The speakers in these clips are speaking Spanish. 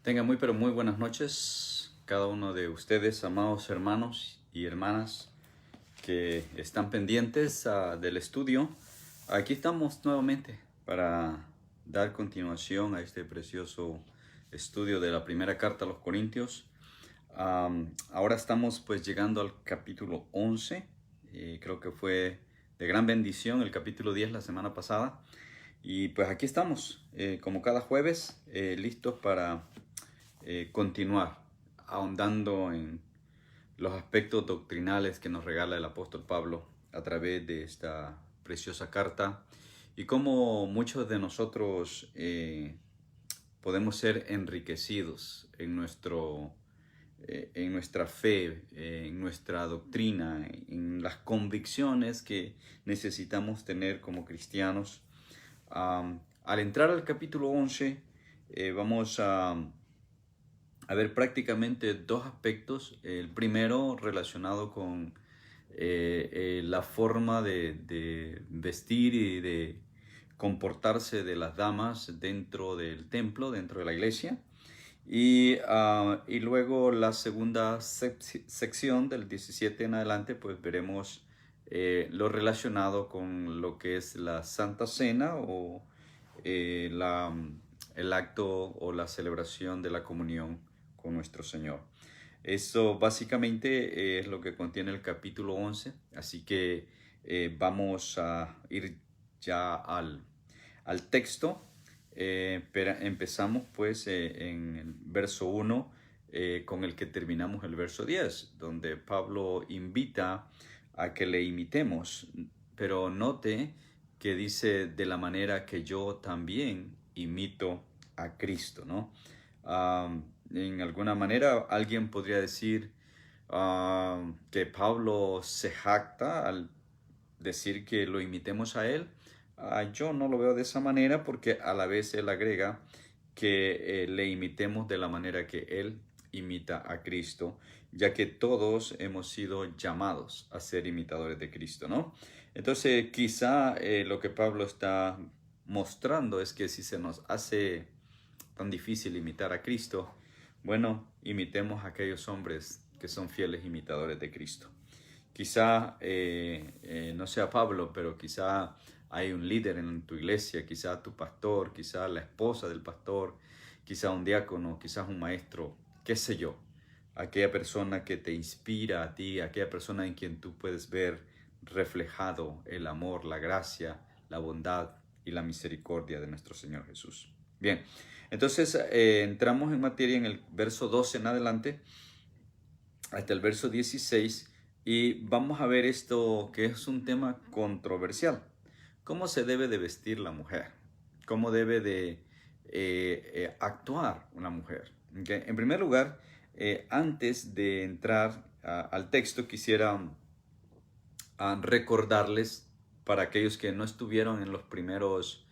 Tengan muy pero muy buenas noches cada uno de ustedes, amados hermanos y hermanas que están pendientes del estudio. Aquí estamos nuevamente para dar continuación a este precioso estudio de la primera carta a los Corintios. Ahora estamos pues llegando al capítulo 11. Creo que fue de gran bendición el capítulo 10 la semana pasada. Y pues aquí estamos, como cada jueves, listos para continuar ahondando en los aspectos doctrinales que nos regala el apóstol Pablo a través de esta preciosa carta y cómo muchos de nosotros podemos ser enriquecidos en nuestra fe, en nuestra doctrina, en las convicciones que necesitamos tener como cristianos. Al entrar al capítulo 11, vamos a ver prácticamente dos aspectos. El primero relacionado con la forma de vestir y de comportarse de las damas dentro del templo, dentro de la iglesia. Y luego la segunda sección del 17 en adelante, pues veremos lo relacionado con lo que es la Santa Cena o eh, la, el acto o la celebración de la comunión con nuestro Señor. Eso básicamente es lo que contiene el capítulo 11, así que vamos a ir ya al texto. Pero empezamos pues en el verso 1 con el que terminamos el verso 10, donde Pablo invita a que le imitemos, pero note que dice de la manera que yo también imito a Cristo, ¿no? En alguna manera alguien podría decir que Pablo se jacta al decir que lo imitemos a él. Yo no lo veo de esa manera porque a la vez él agrega que le imitemos de la manera que él imita a Cristo, ya que todos hemos sido llamados a ser imitadores de Cristo, ¿no? Entonces quizá lo que Pablo está mostrando es que si se nos hace tan difícil imitar a Cristo, bueno, imitemos a aquellos hombres que son fieles imitadores de Cristo. Quizá no sea Pablo, pero quizá hay un líder en tu iglesia, quizá tu pastor, quizá la esposa del pastor, quizá un diácono, quizás un maestro, qué sé yo. Aquella persona que te inspira a ti, aquella persona en quien tú puedes ver reflejado el amor, la gracia, la bondad y la misericordia de nuestro Señor Jesús. Bien, entonces entramos en materia en el verso 12 en adelante, hasta el verso 16, y vamos a ver esto que es un tema controversial. ¿Cómo se debe de vestir la mujer? ¿Cómo debe de actuar una mujer? ¿Okay? En primer lugar, antes de entrar al texto, quisiera recordarles para aquellos que no estuvieron en los primeros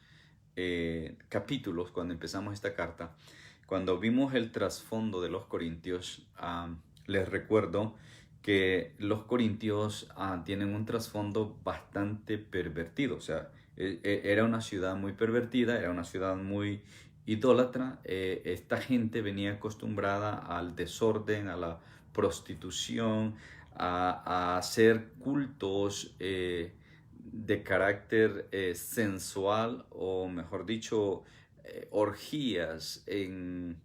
capítulos, cuando empezamos esta carta, cuando vimos el trasfondo de los corintios, les recuerdo que los corintios tienen un trasfondo bastante pervertido. O sea, era una ciudad muy pervertida, era una ciudad muy idólatra. Esta gente venía acostumbrada al desorden, a la prostitución, a hacer cultos de carácter sensual, o mejor dicho, orgías en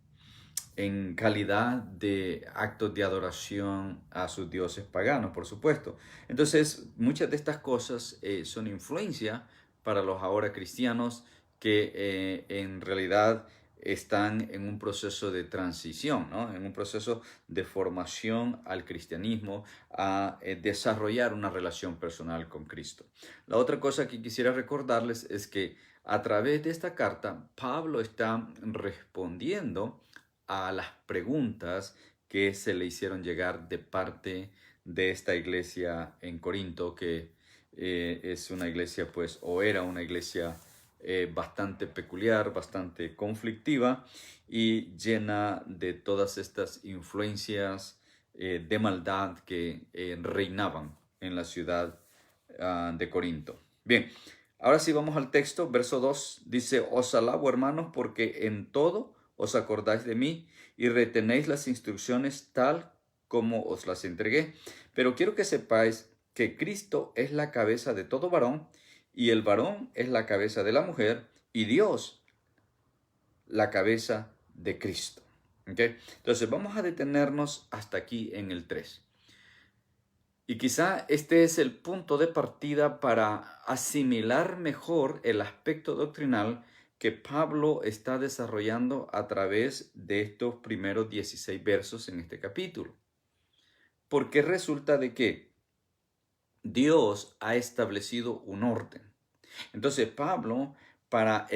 calidad de actos de adoración a sus dioses paganos, por supuesto. Entonces, muchas de estas cosas son influencia para los ahora cristianos que en realidad están en un proceso de transición, ¿no? En un proceso de formación al cristianismo, a desarrollar una relación personal con Cristo. La otra cosa que quisiera recordarles es que a través de esta carta, Pablo está respondiendo a las preguntas que se le hicieron llegar de parte de esta iglesia en Corinto, que es una iglesia, pues, o era una iglesia bastante peculiar, bastante conflictiva y llena de todas estas influencias de maldad que reinaban en la ciudad de Corinto. Bien, ahora sí vamos al texto, verso 2, dice: os alabo, hermanos, porque en todo os acordáis de mí y retenéis las instrucciones tal como os las entregué. Pero quiero que sepáis que Cristo es la cabeza de todo varón, y el varón es la cabeza de la mujer, y Dios la cabeza de Cristo. ¿Okay? Entonces vamos a detenernos hasta aquí en el 3. Y quizá este es el punto de partida para asimilar mejor el aspecto doctrinal que Pablo está desarrollando a través de estos primeros 16 versos en este capítulo. Porque resulta de que Dios ha establecido un orden. Entonces Pablo, para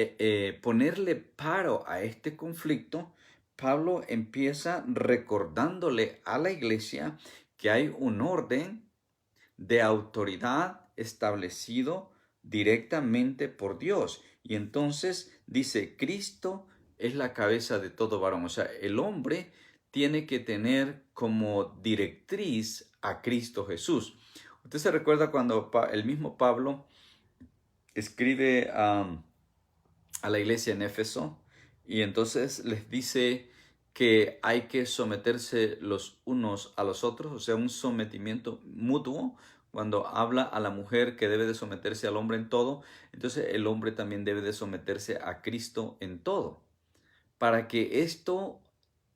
ponerle paro a este conflicto, Pablo empieza recordándole a la iglesia que hay un orden de autoridad establecido directamente por Dios. Y entonces dice, Cristo es la cabeza de todo varón. O sea, el hombre tiene que tener como directriz a Cristo Jesús. Usted se recuerda cuando el mismo Pablo escribe a la iglesia en Éfeso y entonces les dice que hay que someterse los unos a los otros, o sea, un sometimiento mutuo. Cuando habla a la mujer que debe de someterse al hombre en todo, entonces el hombre también debe de someterse a Cristo en todo, para que esto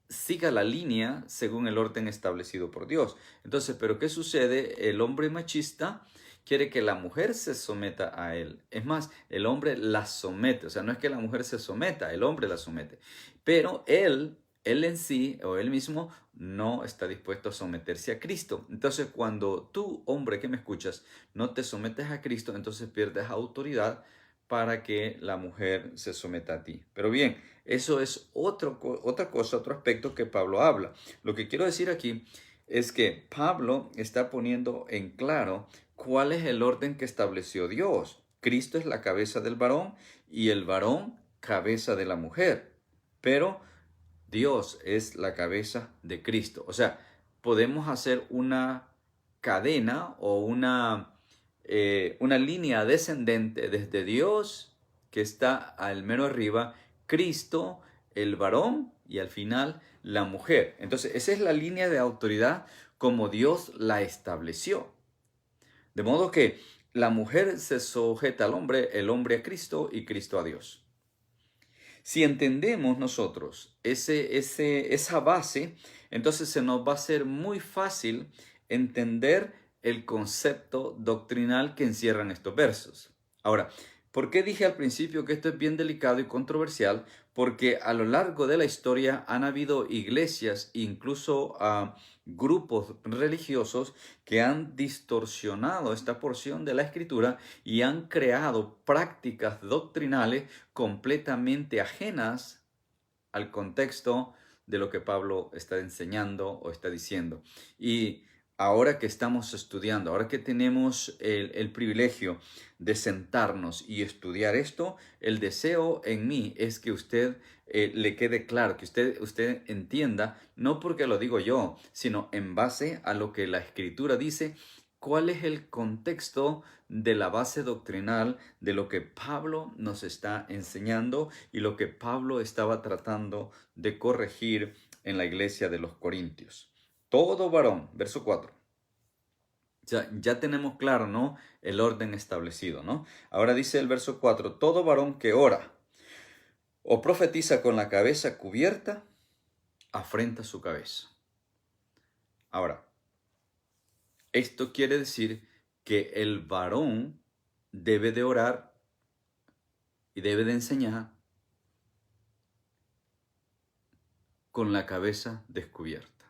siga la línea según el orden establecido por Dios. Entonces, ¿pero qué sucede? El hombre machista quiere que la mujer se someta a él. Es más, el hombre la somete. O sea, no es que la mujer se someta, el hombre la somete. Pero él en sí, o él mismo, no está dispuesto a someterse a Cristo. Entonces, cuando tú, hombre que me escuchas, no te sometes a Cristo, entonces pierdes autoridad para que la mujer se someta a ti. Pero bien, eso es otra cosa, otro aspecto que Pablo habla. Lo que quiero decir aquí es que Pablo está poniendo en claro cuál es el orden que estableció Dios. Cristo es la cabeza del varón y el varón cabeza de la mujer. Pero Dios es la cabeza de Cristo. O sea, podemos hacer una cadena o una línea descendente desde Dios, que está al mero arriba, Cristo, el varón y al final la mujer. Entonces, esa es la línea de autoridad como Dios la estableció. De modo que la mujer se sujeta al hombre, el hombre a Cristo y Cristo a Dios. Si entendemos nosotros esa base, entonces se nos va a ser muy fácil entender el concepto doctrinal que encierran estos versos. Ahora, ¿por qué dije al principio que esto es bien delicado y controversial? Porque a lo largo de la historia han habido iglesias, incluso grupos religiosos que han distorsionado esta porción de la escritura y han creado prácticas doctrinales completamente ajenas al contexto de lo que Pablo está enseñando o está diciendo. Y ahora que estamos estudiando, ahora que tenemos el privilegio de sentarnos y estudiar esto, el deseo en mí es que usted le quede claro, que usted entienda, no porque lo digo yo, sino en base a lo que la Escritura dice, cuál es el contexto de la base doctrinal de lo que Pablo nos está enseñando y lo que Pablo estaba tratando de corregir en la iglesia de los Corintios. Todo varón, verso 4. Ya tenemos claro, ¿no? El orden establecido, ¿no? Ahora dice el verso 4, todo varón que ora o profetiza con la cabeza cubierta, afrenta su cabeza. Ahora, esto quiere decir que el varón debe de orar y debe de enseñar con la cabeza descubierta.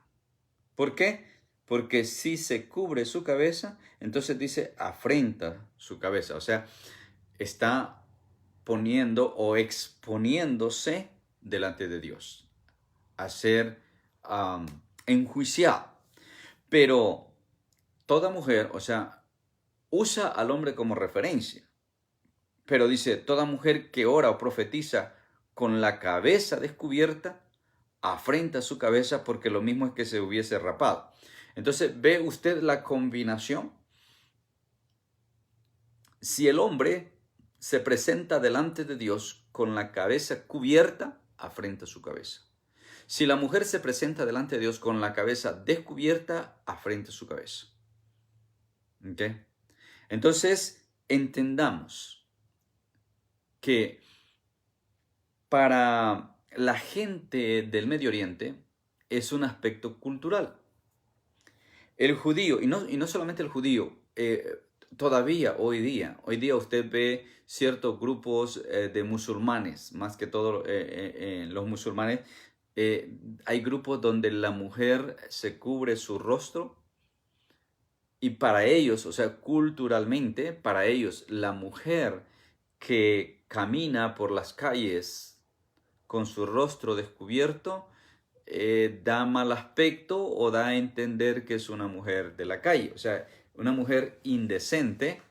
¿Por qué? Porque si se cubre su cabeza, entonces dice afrenta su cabeza. O sea, está poniendo o exponiéndose delante de Dios a ser enjuiciado. Pero toda mujer, o sea, usa al hombre como referencia. Pero dice, toda mujer que ora o profetiza con la cabeza descubierta, afrenta su cabeza porque lo mismo es que se hubiese rapado. Entonces, ¿ve usted la combinación? Si el hombre se presenta delante de Dios con la cabeza cubierta, afrenta su cabeza. Si la mujer se presenta delante de Dios con la cabeza descubierta, afrenta su cabeza. ¿Ok? Entonces, entendamos que para la gente del Medio Oriente es un aspecto cultural. El judío, y no solamente el judío, todavía hoy día usted ve ciertos grupos de musulmanes, más que todo los musulmanes, hay grupos donde la mujer se cubre su rostro y para ellos, o sea, culturalmente, para ellos, la mujer que camina por las calles con su rostro descubierto, da mal aspecto o da a entender que es una mujer de la calle, o sea, una mujer indecente,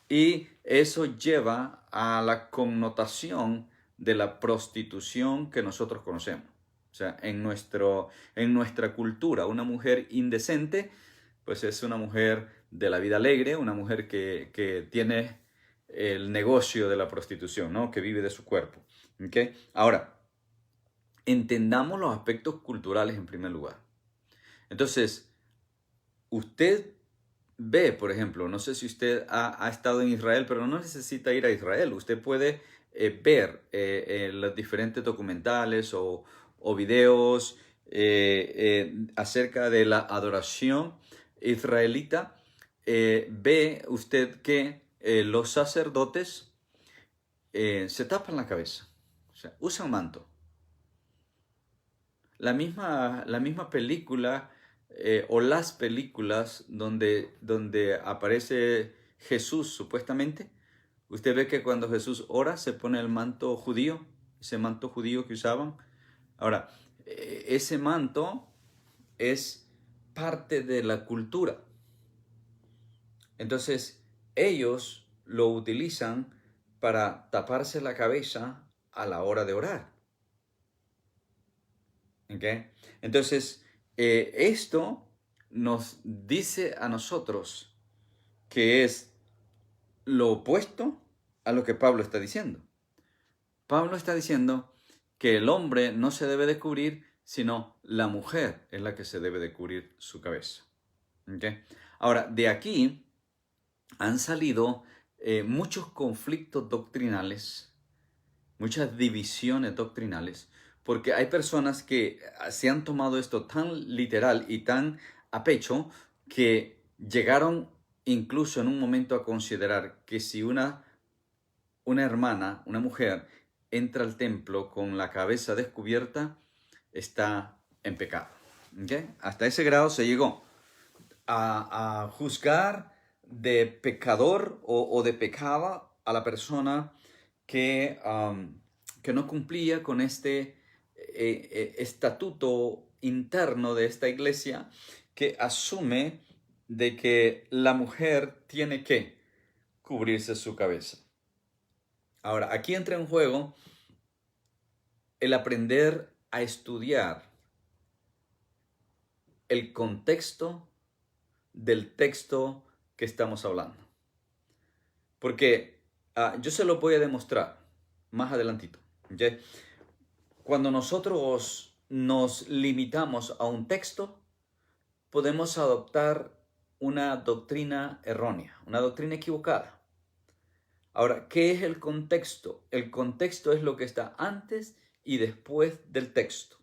y eso lleva a la connotación de la prostitución que nosotros conocemos. O sea, en nuestra cultura, una mujer indecente, pues es una mujer de la vida alegre, una mujer que tiene el negocio de la prostitución, ¿no? Que vive de su cuerpo. ¿Okay? Ahora, entendamos los aspectos culturales en primer lugar. Entonces, usted ve, por ejemplo, no sé si usted ha estado en Israel, pero no necesita ir a Israel. Usted puede ver los diferentes documentales o videos acerca de la adoración israelita. Ve usted que los sacerdotes se tapan la cabeza, o sea, usan manto. La misma película o las películas donde aparece Jesús supuestamente, usted ve que cuando Jesús ora se pone el manto judío, ese manto judío que usaban. Ahora, ese manto es parte de la cultura. Entonces, ellos lo utilizan para taparse la cabeza a la hora de orar. ¿Okay? Entonces, esto nos dice a nosotros que es lo opuesto a lo que Pablo está diciendo. Pablo está diciendo que el hombre no se debe de cubrir, sino la mujer es la que se debe de cubrir su cabeza. ¿Okay? Ahora, de aquí han salido muchos conflictos doctrinales, muchas divisiones doctrinales, porque hay personas que se han tomado esto tan literal y tan a pecho que llegaron incluso en un momento a considerar que si una hermana, una mujer, entra al templo con la cabeza descubierta, está en pecado. ¿Okay? Hasta ese grado se llegó a juzgar de pecador o de pecada a la persona que no cumplía con este estatuto interno de esta iglesia que asume de que la mujer tiene que cubrirse su cabeza. Ahora, aquí entra en juego el aprender a estudiar el contexto del texto que estamos hablando. Porque yo se lo voy a demostrar más adelantito. ¿Okay? Cuando nosotros nos limitamos a un texto, podemos adoptar una doctrina errónea, una doctrina equivocada. Ahora, ¿qué es el contexto? El contexto es lo que está antes y después del texto.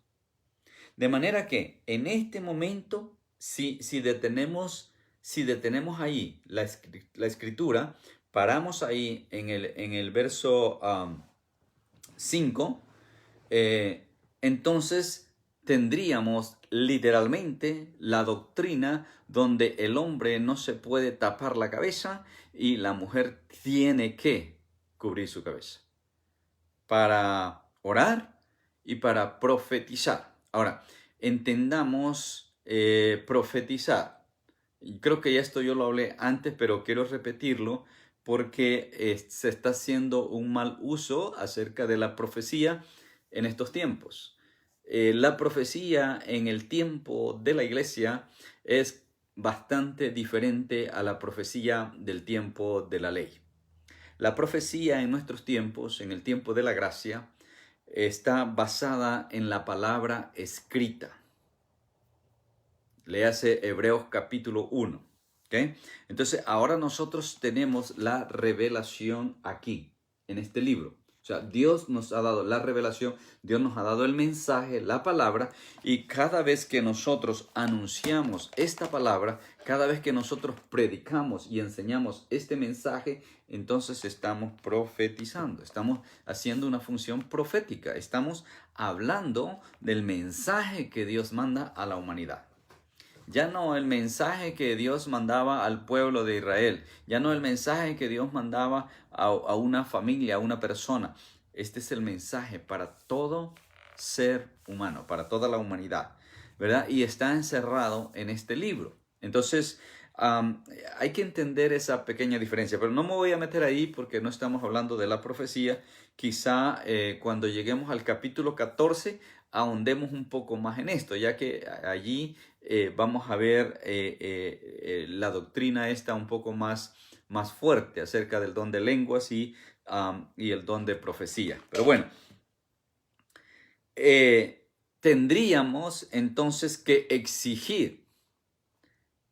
De manera que en este momento, si detenemos ahí la escritura, paramos ahí en el verso 5, entonces tendríamos literalmente la doctrina donde el hombre no se puede tapar la cabeza y la mujer tiene que cubrir su cabeza para orar y para profetizar. Ahora, entendamos profetizar. Creo que ya esto yo lo hablé antes, pero quiero repetirlo porque se está haciendo un mal uso acerca de la profecía en estos tiempos. La profecía en el tiempo de la iglesia es bastante diferente a la profecía del tiempo de la ley. La profecía en nuestros tiempos, en el tiempo de la gracia, está basada en la palabra escrita. Léase Hebreos capítulo 1. ¿Okay? Entonces, ahora nosotros tenemos la revelación aquí, en este libro. O sea, Dios nos ha dado la revelación, Dios nos ha dado el mensaje, la palabra, y cada vez que nosotros anunciamos esta palabra, cada vez que nosotros predicamos y enseñamos este mensaje, entonces estamos profetizando, estamos haciendo una función profética, estamos hablando del mensaje que Dios manda a la humanidad. Ya no el mensaje que Dios mandaba al pueblo de Israel, ya no el mensaje que Dios mandaba a una familia, a una persona. Este es el mensaje para todo ser humano, para toda la humanidad, ¿verdad? Y está encerrado en este libro. Entonces, hay que entender esa pequeña diferencia, pero no me voy a meter ahí porque no estamos hablando de la profecía. Quizá cuando lleguemos al capítulo 14 ahondemos un poco más en esto, ya que allí vamos a ver la doctrina esta un poco más fuerte acerca del don de lenguas y el don de profecía. Pero bueno, tendríamos entonces que exigir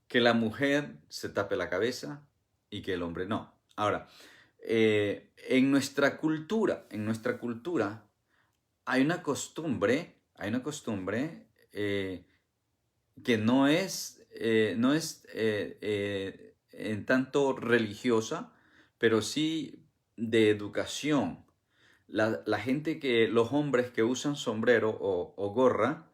que la mujer se tape la cabeza y que el hombre no. Ahora, en nuestra cultura hay una costumbre que no es en tanto religiosa, pero sí de educación. La gente los hombres que usan sombrero o gorra,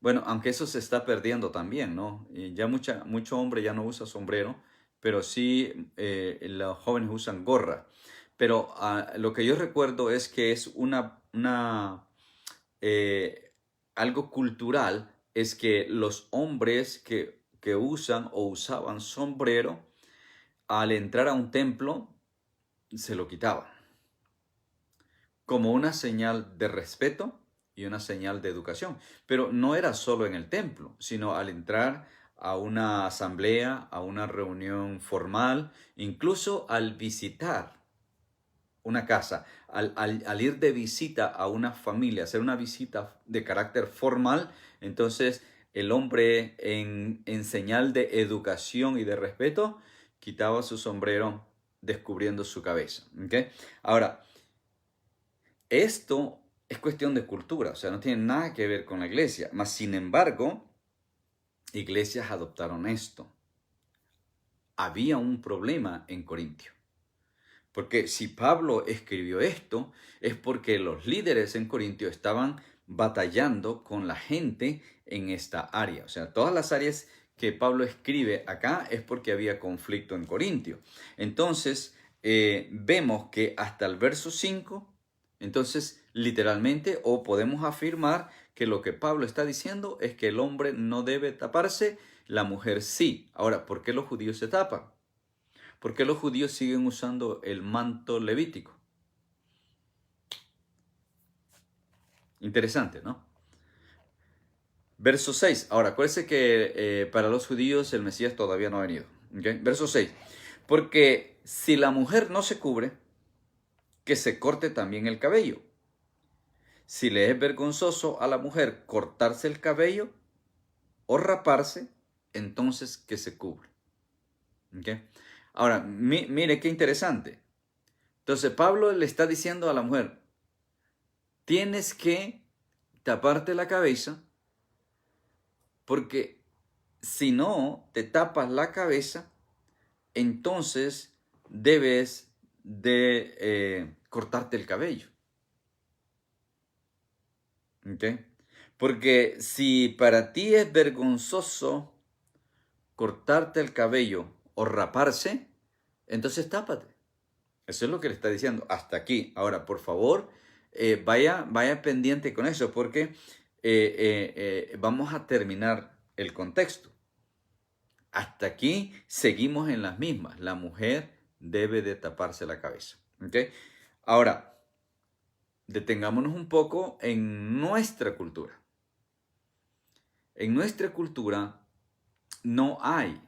bueno, aunque eso se está perdiendo también, ¿no? Y ya mucho hombre ya no usa sombrero, pero sí los jóvenes usan gorra. Pero lo que yo recuerdo es que es eh, algo cultural, es que los hombres que usan o usaban sombrero, al entrar a un templo, se lo quitaban, como una señal de respeto y una señal de educación. Pero no era solo en el templo, sino al entrar a una asamblea, a una reunión formal, incluso al visitar una casa, al ir de visita a una familia, hacer una visita de carácter formal, entonces el hombre en señal de educación y de respeto quitaba su sombrero descubriendo su cabeza. ¿Okay? Ahora, esto es cuestión de cultura, o sea, no tiene nada que ver con la iglesia, mas sin embargo, iglesias adoptaron esto. Había un problema en Corintio. Porque si Pablo escribió esto, es porque los líderes en Corintio estaban batallando con la gente en esta área. O sea, todas las áreas que Pablo escribe acá es porque había conflicto en Corintio. Entonces, vemos que hasta el verso 5, entonces literalmente, o podemos afirmar que lo que Pablo está diciendo es que el hombre no debe taparse, la mujer sí. Ahora, ¿por qué los judíos se tapan? ¿Por qué los judíos siguen usando el manto levítico? Interesante, ¿no? Verso 6. Ahora, acuérdense que para los judíos el Mesías todavía no ha venido. ¿Okay? Verso 6. Porque si la mujer no se cubre, que se corte también el cabello. Si le es vergonzoso a la mujer cortarse el cabello o raparse, entonces que se cubre. ¿Okay? Ahora, mire qué interesante. Entonces Pablo le está diciendo a la mujer, tienes que taparte la cabeza, porque si no te tapas la cabeza, entonces debes de cortarte el cabello. ¿Okay? Porque si para ti es vergonzoso cortarte el cabello o raparse, entonces tápate. Eso es lo que le está diciendo hasta aquí. Ahora, por favor, vaya pendiente con eso, porque vamos a terminar el contexto. Hasta aquí seguimos en las mismas. La mujer debe de taparse la cabeza. ¿Okay? Ahora, detengámonos un poco en nuestra cultura. En nuestra cultura no hay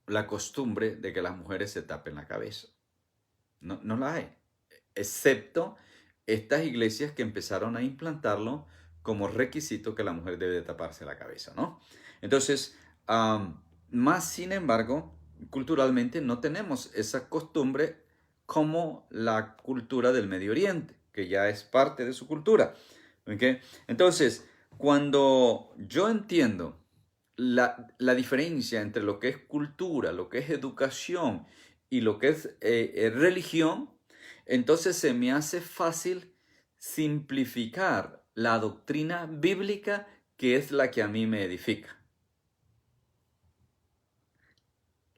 la costumbre de que las mujeres se tapen la cabeza. No la hay. Excepto estas iglesias que empezaron a implantarlo como requisito que la mujer debe de taparse la cabeza, ¿no? Entonces, más sin embargo, culturalmente no tenemos esa costumbre como la cultura del Medio Oriente, que ya es parte de su cultura. ¿Okay? Entonces, cuando yo entiendo la diferencia entre lo que es cultura, lo que es educación y lo que es religión, entonces se me hace fácil simplificar la doctrina bíblica, que es la que a mí me edifica.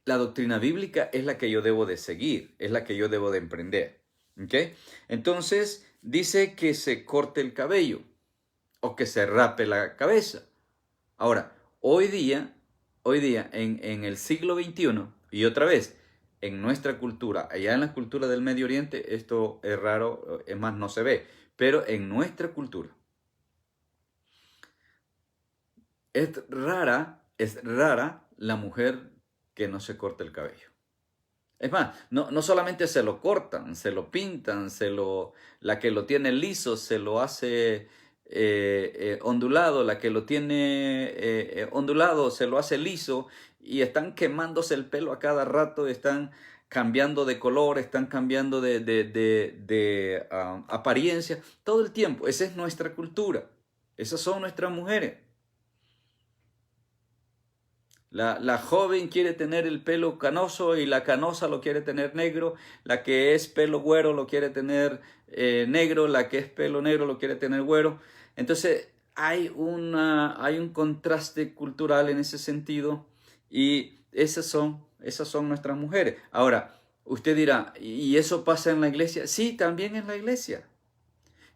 La doctrina bíblica es la que yo debo de seguir, es la que yo debo de emprender. ¿Okay? Entonces dice que se corte el cabello o que se rape la cabeza. Ahora, hoy día en el siglo XXI, y otra vez, en nuestra cultura, allá en la cultura del Medio Oriente, esto es raro, es más, no se ve, pero en nuestra cultura es rara la mujer que no se corta el cabello. Es más, no solamente se lo cortan, se lo pintan, la que lo tiene liso se lo hace ondulado, la que lo tiene ondulado se lo hace liso, y están quemándose el pelo a cada rato, están cambiando de color, están cambiando de apariencia todo el tiempo. Esa es nuestra cultura, esas son nuestras mujeres. La joven quiere tener el pelo canoso y la canosa lo quiere tener negro. La que es pelo güero lo quiere tener negro. La que es pelo negro lo quiere tener güero. Entonces hay un contraste cultural en ese sentido, y esas son nuestras mujeres. Ahora, usted dirá, ¿y eso pasa en la iglesia? Sí, también en la iglesia,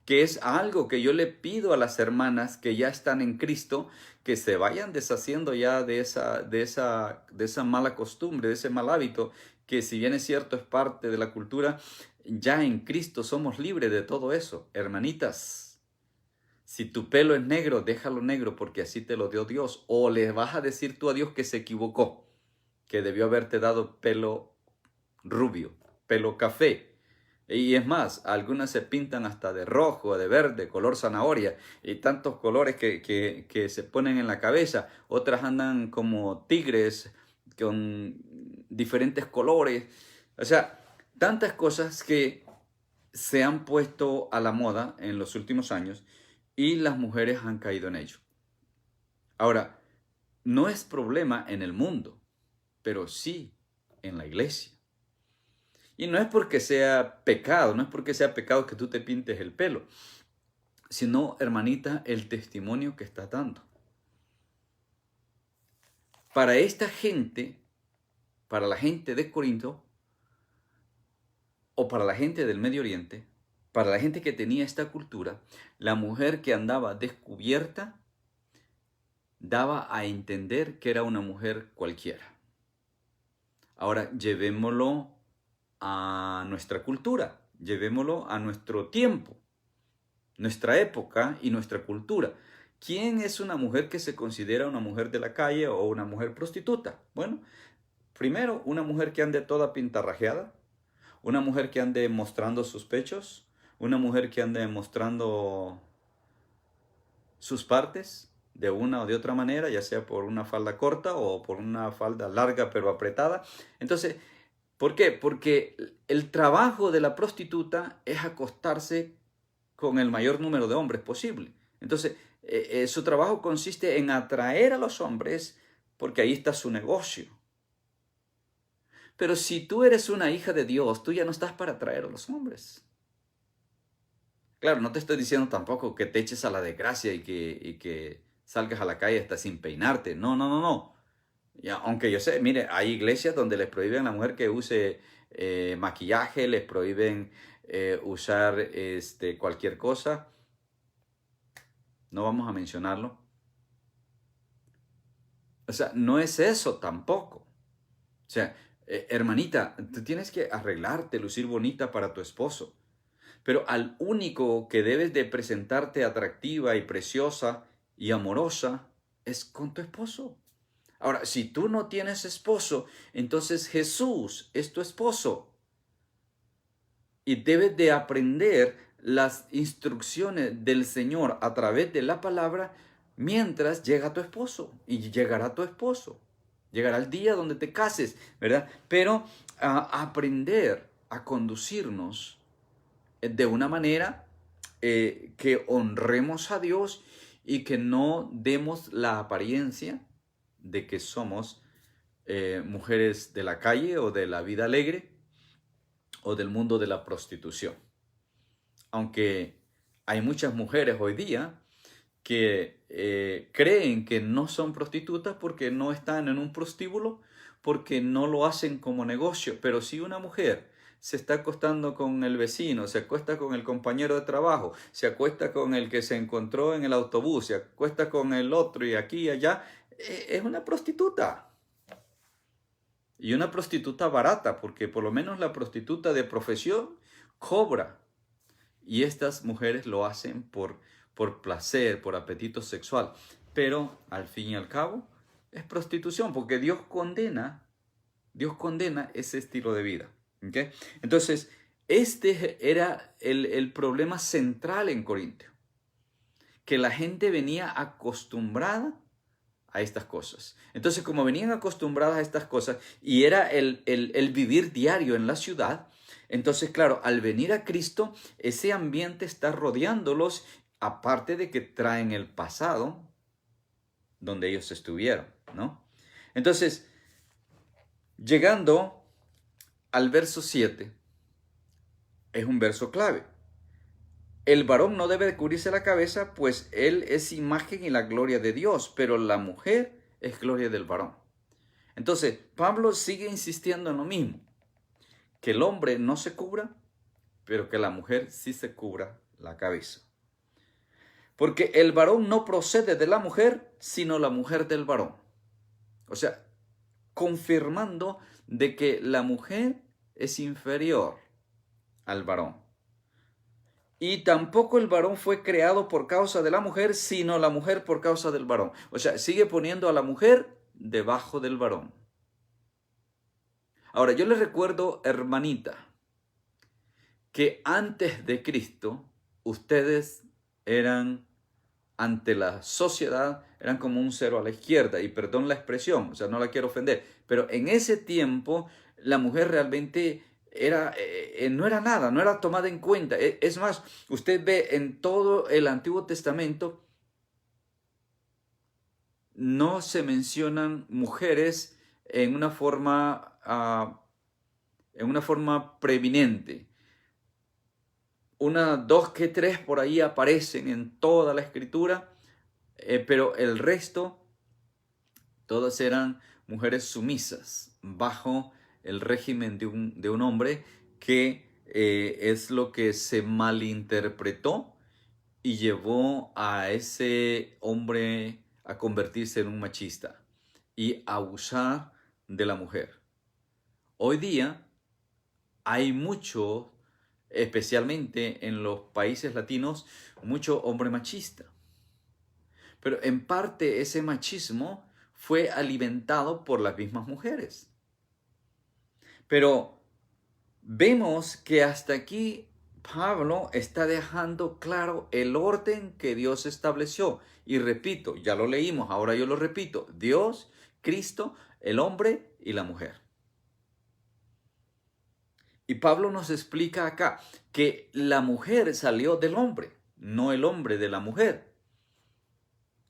que es algo que yo le pido a las hermanas que ya están en Cristo, que se vayan deshaciendo ya de esa mala costumbre, de ese mal hábito, que si bien es cierto es parte de la cultura, ya en Cristo somos libres de todo eso. Hermanitas, si tu pelo es negro, déjalo negro porque así te lo dio Dios. O le vas a decir tú a Dios que se equivocó, que debió haberte dado pelo rubio, pelo café. Y es más, algunas se pintan hasta de rojo, de verde, color zanahoria, y tantos colores que se ponen en la cabeza. Otras andan como tigres con diferentes colores. O sea, tantas cosas que se han puesto a la moda en los últimos años, y las mujeres han caído en ello. Ahora, no es problema en el mundo, pero sí en la iglesia. Y no es porque sea pecado, no es porque sea pecado que tú te pintes el pelo, sino, hermanita, el testimonio que estás dando. Para esta gente, para la gente de Corinto, o para la gente del Medio Oriente, para la gente que tenía esta cultura, la mujer que andaba descubierta daba a entender que era una mujer cualquiera. Ahora, llevémoslo a nuestra cultura, llevémoslo a nuestro tiempo, nuestra época y nuestra cultura. ¿Quién es una mujer que se considera una mujer de la calle o una mujer prostituta? Bueno, primero, una mujer que ande toda pintarrajeada, una mujer que ande mostrando sus pechos, una mujer que ande mostrando sus partes de una o de otra manera, ya sea por una falda corta o por una falda larga pero apretada. Entonces, ¿por qué? Porque el trabajo de la prostituta es acostarse con el mayor número de hombres posible. Entonces, su trabajo consiste en atraer a los hombres, porque ahí está su negocio. Pero si tú eres una hija de Dios, tú ya no estás para atraer a los hombres. Claro, no te estoy diciendo tampoco que te eches a la desgracia y que salgas a la calle hasta sin peinarte. No, no, no, no. Ya, aunque yo sé, mire, hay iglesias donde les prohíben a la mujer que use maquillaje, les prohíben usar cualquier cosa. No vamos a mencionarlo. O sea, no es eso tampoco. O sea, hermanita, tú tienes que arreglarte, lucir bonita para tu esposo. Pero al único que debes de presentarte atractiva y preciosa y amorosa es con tu esposo. Ahora, si tú no tienes esposo, entonces Jesús es tu esposo. Y debes de aprender las instrucciones del Señor a través de la palabra mientras llega tu esposo y llegará tu esposo. Llegará el día donde te cases, ¿verdad? Pero aprender a conducirnos de una manera que honremos a Dios y que no demos la apariencia de que somos mujeres de la calle o de la vida alegre o del mundo de la prostitución. Aunque hay muchas mujeres hoy día que creen que no son prostitutas porque no están en un prostíbulo, porque no lo hacen como negocio. Pero si una mujer se está acostando con el vecino, se acuesta con el compañero de trabajo, se acuesta con el que se encontró en el autobús, se acuesta con el otro y aquí y allá, es una prostituta. Y una prostituta barata, porque por lo menos la prostituta de profesión cobra. Y estas mujeres lo hacen por placer, por apetito sexual. Pero al fin y al cabo es prostitución, porque Dios condena ese estilo de vida. ¿Okay? Entonces, este era el problema central en Corintio, que la gente venía acostumbrada a estas cosas. Entonces, como venían acostumbradas a estas cosas y era el vivir diario en la ciudad, entonces, claro, al venir a Cristo, ese ambiente está rodeándolos, aparte de que traen el pasado donde ellos estuvieron, ¿no? Entonces, llegando al verso 7, es un verso clave. El varón no debe de cubrirse la cabeza, pues él es imagen y la gloria de Dios, pero la mujer es gloria del varón. Entonces, Pablo sigue insistiendo en lo mismo, que el hombre no se cubra, pero que la mujer sí se cubra la cabeza. Porque el varón no procede de la mujer, sino la mujer del varón. O sea, confirmando de que la mujer es inferior al varón. Y tampoco el varón fue creado por causa de la mujer, sino la mujer por causa del varón. O sea, sigue poniendo a la mujer debajo del varón. Ahora, yo les recuerdo, hermanita, que antes de Cristo, ustedes eran, ante la sociedad, eran como un cero a la izquierda. Y perdón la expresión, o sea, no la quiero ofender, pero en ese tiempo la mujer realmente no era nada, no era tomada en cuenta. Es más, usted ve en todo el Antiguo Testamento, no se mencionan mujeres en una forma preeminente. Una, dos que tres por ahí aparecen en toda la escritura, pero el resto, todas eran mujeres sumisas bajo el régimen de un hombre, que es lo que se malinterpretó y llevó a ese hombre a convertirse en un machista y abusar de la mujer. Hoy día hay mucho, especialmente en los países latinos, mucho hombre machista. Pero en parte ese machismo fue alimentado por las mismas mujeres. Pero vemos que hasta aquí Pablo está dejando claro el orden que Dios estableció. Y repito, ya lo leímos, ahora yo lo repito: Dios, Cristo, el hombre y la mujer. Y Pablo nos explica acá que la mujer salió del hombre, no el hombre de la mujer.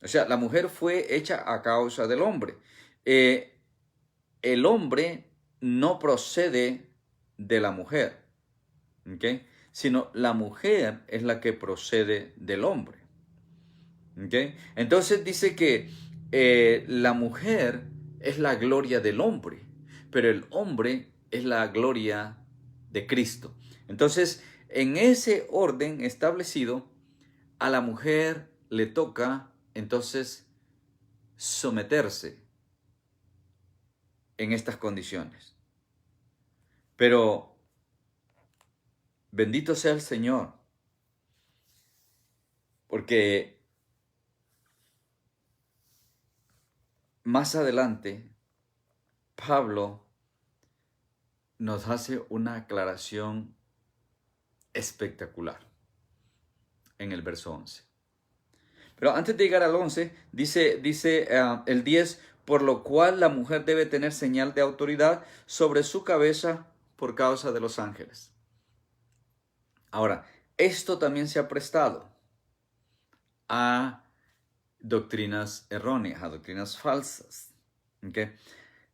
O sea, la mujer fue hecha a causa del hombre. El hombre no procede de la mujer, ¿okay? Sino la mujer es la que procede del hombre. ¿Okay? Entonces dice que la mujer es la gloria del hombre, pero el hombre es la gloria de Cristo. Entonces, en ese orden establecido, a la mujer le toca entonces someterse en estas condiciones. Pero bendito sea el Señor, porque más adelante Pablo nos hace una aclaración espectacular. en el verso 11. Pero antes de llegar al 11, dice el 10, por lo cual la mujer debe tener señal de autoridad sobre su cabeza por causa de los ángeles. Ahora, esto también se ha prestado a doctrinas erróneas, a doctrinas falsas. ¿Okay?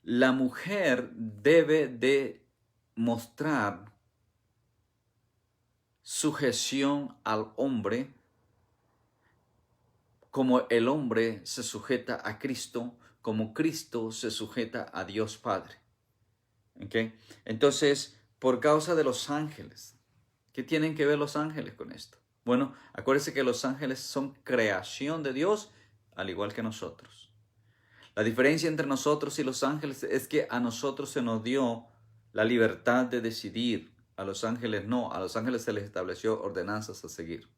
La mujer debe de mostrar sujeción al hombre como el hombre se sujeta a Cristo, como Cristo se sujeta a Dios Padre. ¿Okay? Entonces, por causa de los ángeles, ¿qué tienen que ver los ángeles con esto? Bueno, acuérdense que los ángeles son creación de Dios, al igual que nosotros. La diferencia entre nosotros y los ángeles es que a nosotros se nos dio la libertad de decidir. A los ángeles no, a los ángeles se les estableció ordenanzas a seguir.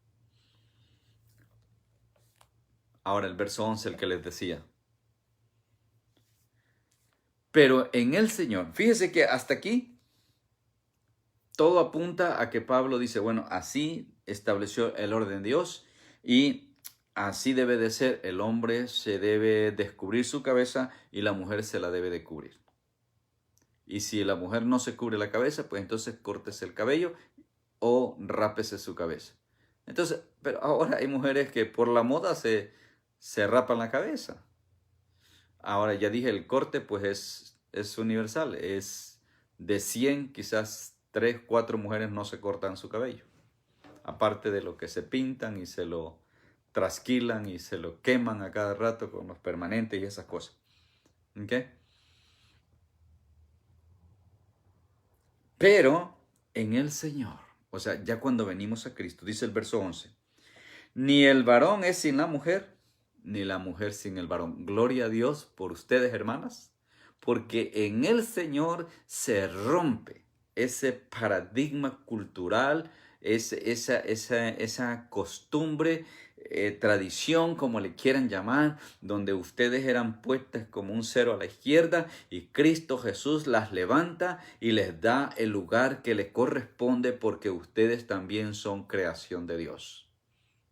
Ahora el verso 11, el que les decía. Pero en el Señor, fíjese que hasta aquí todo apunta a que Pablo dice, bueno, así estableció el orden de Dios y así debe de ser. El hombre se debe descubrir su cabeza y la mujer se la debe de cubrir. Y si la mujer no se cubre la cabeza, pues entonces córtese el cabello o rápese su cabeza. Entonces, pero ahora hay mujeres que por la moda se rapan la cabeza. Ahora ya dije, el corte pues es universal. Es de 100, quizás 3, 4 mujeres no se cortan su cabello. Aparte de lo que se pintan y se lo trasquilan y se lo queman a cada rato con los permanentes y esas cosas. ¿Ok? Pero en el Señor, o sea, ya cuando venimos a Cristo, dice el verso 11, ni el varón es sin la mujer, ni la mujer sin el varón. Gloria a Dios por ustedes, hermanas, porque en el Señor se rompe ese paradigma cultural, esa costumbre, tradición, como le quieran llamar, donde ustedes eran puestas como un cero a la izquierda y Cristo Jesús las levanta y les da el lugar que les corresponde porque ustedes también son creación de Dios.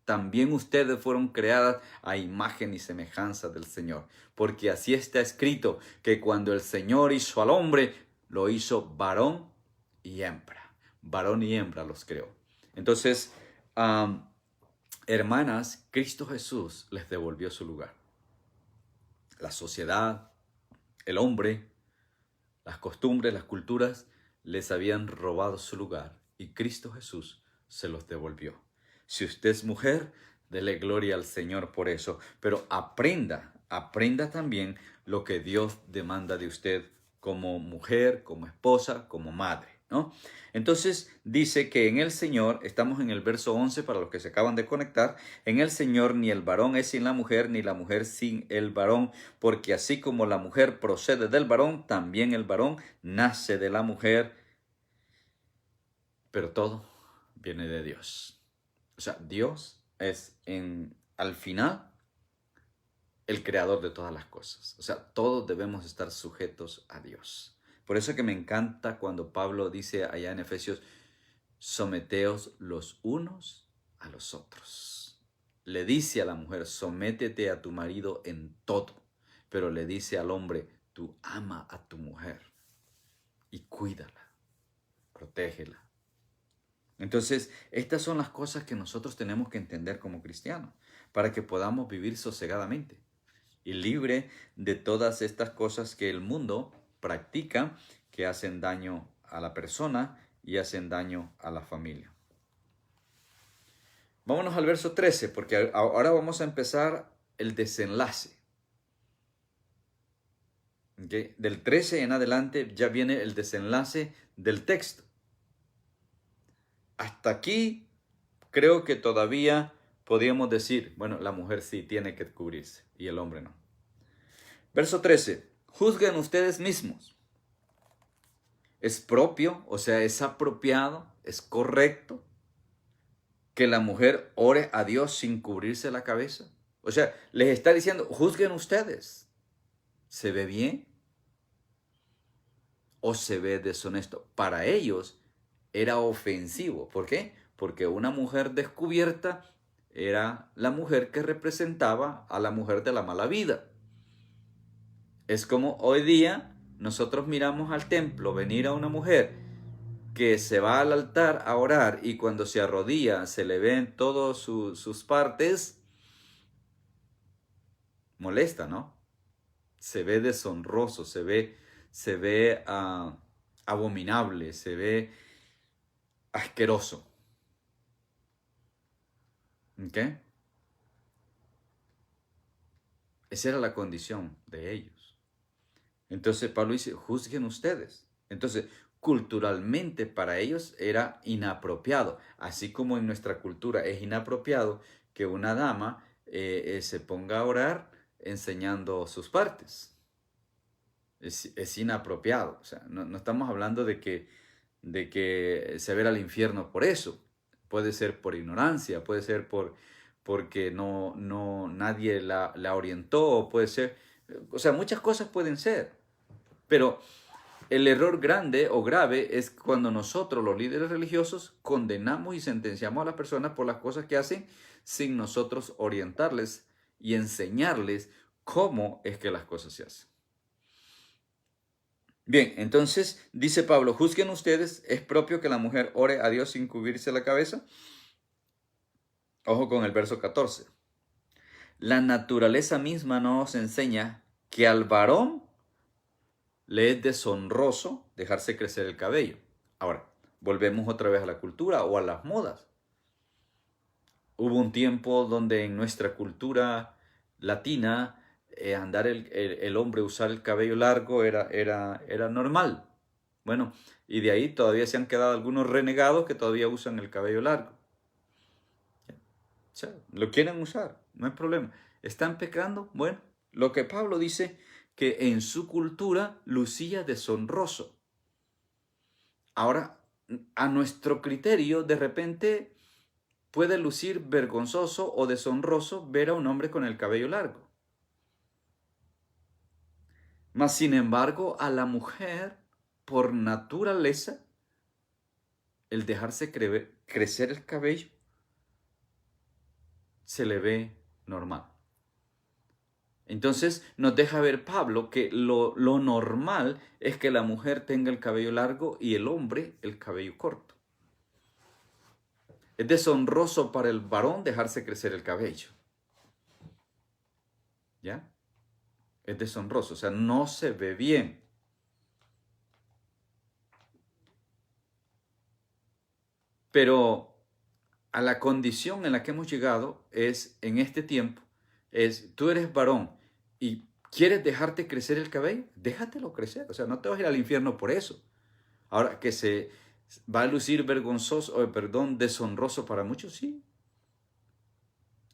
También ustedes fueron creadas a imagen y semejanza del Señor, porque así está escrito que cuando el Señor hizo al hombre, lo hizo varón y hembra. Varón y hembra los creó. Entonces, hermanas, Cristo Jesús les devolvió su lugar. La sociedad, el hombre, las costumbres, las culturas les habían robado su lugar y Cristo Jesús se los devolvió. Si usted es mujer, dele gloria al Señor por eso, pero aprenda también lo que Dios demanda de usted como mujer, como esposa, como madre, ¿no? Entonces dice que en el Señor, estamos en el verso 11 para los que se acaban de conectar, en el Señor ni el varón es sin la mujer, ni la mujer sin el varón, porque así como la mujer procede del varón, también el varón nace de la mujer, pero todo viene de Dios. O sea, Dios es al final el creador de todas las cosas. O sea, todos debemos estar sujetos a Dios. Por eso que me encanta cuando Pablo dice allá en Efesios, someteos los unos a los otros. Le dice a la mujer, sométete a tu marido en todo. Pero le dice al hombre, tú ama a tu mujer y cuídala, protégela. Entonces, estas son las cosas que nosotros tenemos que entender como cristianos para que podamos vivir sosegadamente y libre de todas estas cosas que el mundo practica, que hacen daño a la persona y hacen daño a la familia. Vámonos al verso 13, porque ahora vamos a empezar el desenlace. ¿Okay? Del 13 en adelante ya viene el desenlace del texto. Hasta aquí creo que todavía podríamos decir, bueno, la mujer sí tiene que cubrirse y el hombre no. Verso 13, juzguen ustedes mismos. ¿Es propio, o sea, es apropiado, es correcto que la mujer ore a Dios sin cubrirse la cabeza? O sea, les está diciendo, juzguen ustedes. ¿Se ve bien o se ve deshonesto? Para ellos era ofensivo. ¿Por qué? Porque una mujer descubierta era la mujer que representaba a la mujer de la mala vida. Es como hoy día nosotros miramos al templo venir a una mujer que se va al altar a orar y cuando se arrodilla se le ven todas sus partes, molesta, ¿no? Se ve deshonroso, se ve abominable, se ve asqueroso. ¿Ok? Esa era la condición de ellos. Entonces Pablo dice, juzguen ustedes. Entonces, culturalmente para ellos era inapropiado, así como en nuestra cultura es inapropiado que una dama se ponga a orar enseñando sus partes. Es inapropiado. O sea, no estamos hablando de que se va al infierno por eso. Puede ser por ignorancia, puede ser porque nadie la orientó, puede ser, o sea, muchas cosas pueden ser. Pero el error grande o grave es cuando nosotros, los líderes religiosos, condenamos y sentenciamos a las personas por las cosas que hacen sin nosotros orientarles y enseñarles cómo es que las cosas se hacen. Bien, entonces dice Pablo, juzguen ustedes, ¿es propio que la mujer ore a Dios sin cubrirse la cabeza? Ojo con el verso 14. La naturaleza misma nos enseña que al varón le es deshonroso dejarse crecer el cabello. Ahora, volvemos otra vez a la cultura o a las modas. Hubo un tiempo donde en nuestra cultura latina andar el hombre usar el cabello largo era normal. Bueno, y de ahí todavía se han quedado algunos renegados que todavía usan el cabello largo. O sea, lo quieren usar, no hay problema. ¿Están pecando? Bueno, lo que Pablo dice que en su cultura lucía deshonroso. Ahora, a nuestro criterio, de repente puede lucir vergonzoso o deshonroso ver a un hombre con el cabello largo. Mas, sin embargo, a la mujer, por naturaleza, el dejarse crecer el cabello se le ve normal. Entonces nos deja ver Pablo que lo normal es que la mujer tenga el cabello largo y el hombre el cabello corto. Es deshonroso para el varón dejarse crecer el cabello. ¿Ya? Es deshonroso, o sea, no se ve bien. Pero a la condición en la que hemos llegado es, en este tiempo, es, tú eres varón y quieres dejarte crecer el cabello, déjatelo crecer, o sea, no te vas a ir al infierno por eso. Ahora, que se va a lucir vergonzoso, deshonroso para muchos, sí.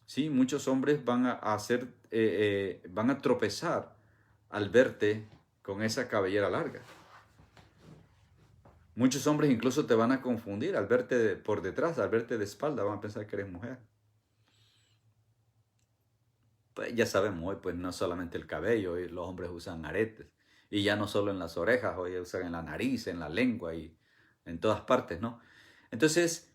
Sí, muchos hombres van van a tropezar al verte con esa cabellera larga. Muchos hombres incluso te van a confundir al verte por detrás, al verte de espalda, van a pensar que eres mujer. Pues ya sabemos hoy, pues no solamente el cabello, hoy los hombres usan aretes. Y ya no solo en las orejas, hoy usan en la nariz, en la lengua y en todas partes, ¿no? Entonces,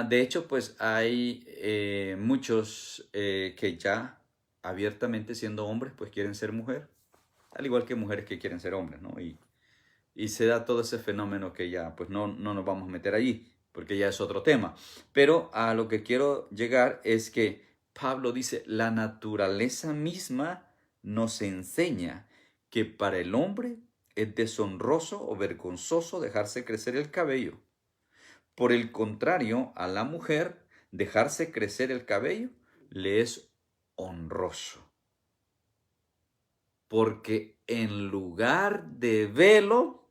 de hecho, pues hay muchos que ya abiertamente siendo hombres, pues quieren ser mujer, al igual que mujeres que quieren ser hombres, ¿no? Y se da todo ese fenómeno que ya, pues no nos vamos a meter allí, porque ya es otro tema. Pero a lo que quiero llegar es que Pablo dice, la naturaleza misma nos enseña que para el hombre es deshonroso o vergonzoso dejarse crecer el cabello. Por el contrario, a la mujer dejarse crecer el cabello le es honroso. Porque en lugar de velo,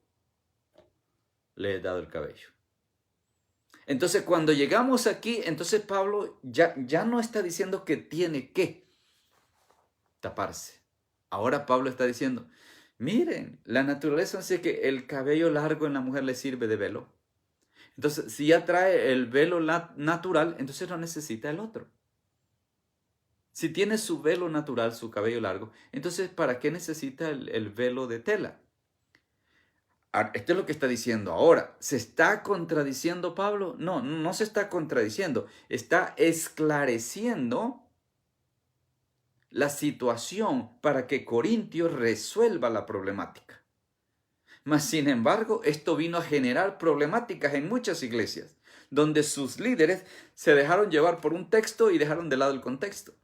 le he dado el cabello. Entonces, cuando llegamos aquí, entonces Pablo ya no está diciendo que tiene que taparse. Ahora Pablo está diciendo, miren, la naturaleza dice que el cabello largo en la mujer le sirve de velo. Entonces, si ya trae el velo natural, entonces no necesita el otro. Si tiene su velo natural, su cabello largo, entonces ¿para qué necesita el velo de tela? Esto es lo que está diciendo ahora. ¿Se está contradiciendo Pablo? No, no se está contradiciendo. Está esclareciendo la situación para que Corintios resuelva la problemática. Mas, sin embargo, esto vino a generar problemáticas en muchas iglesias, donde sus líderes se dejaron llevar por un texto y dejaron de lado el contexto.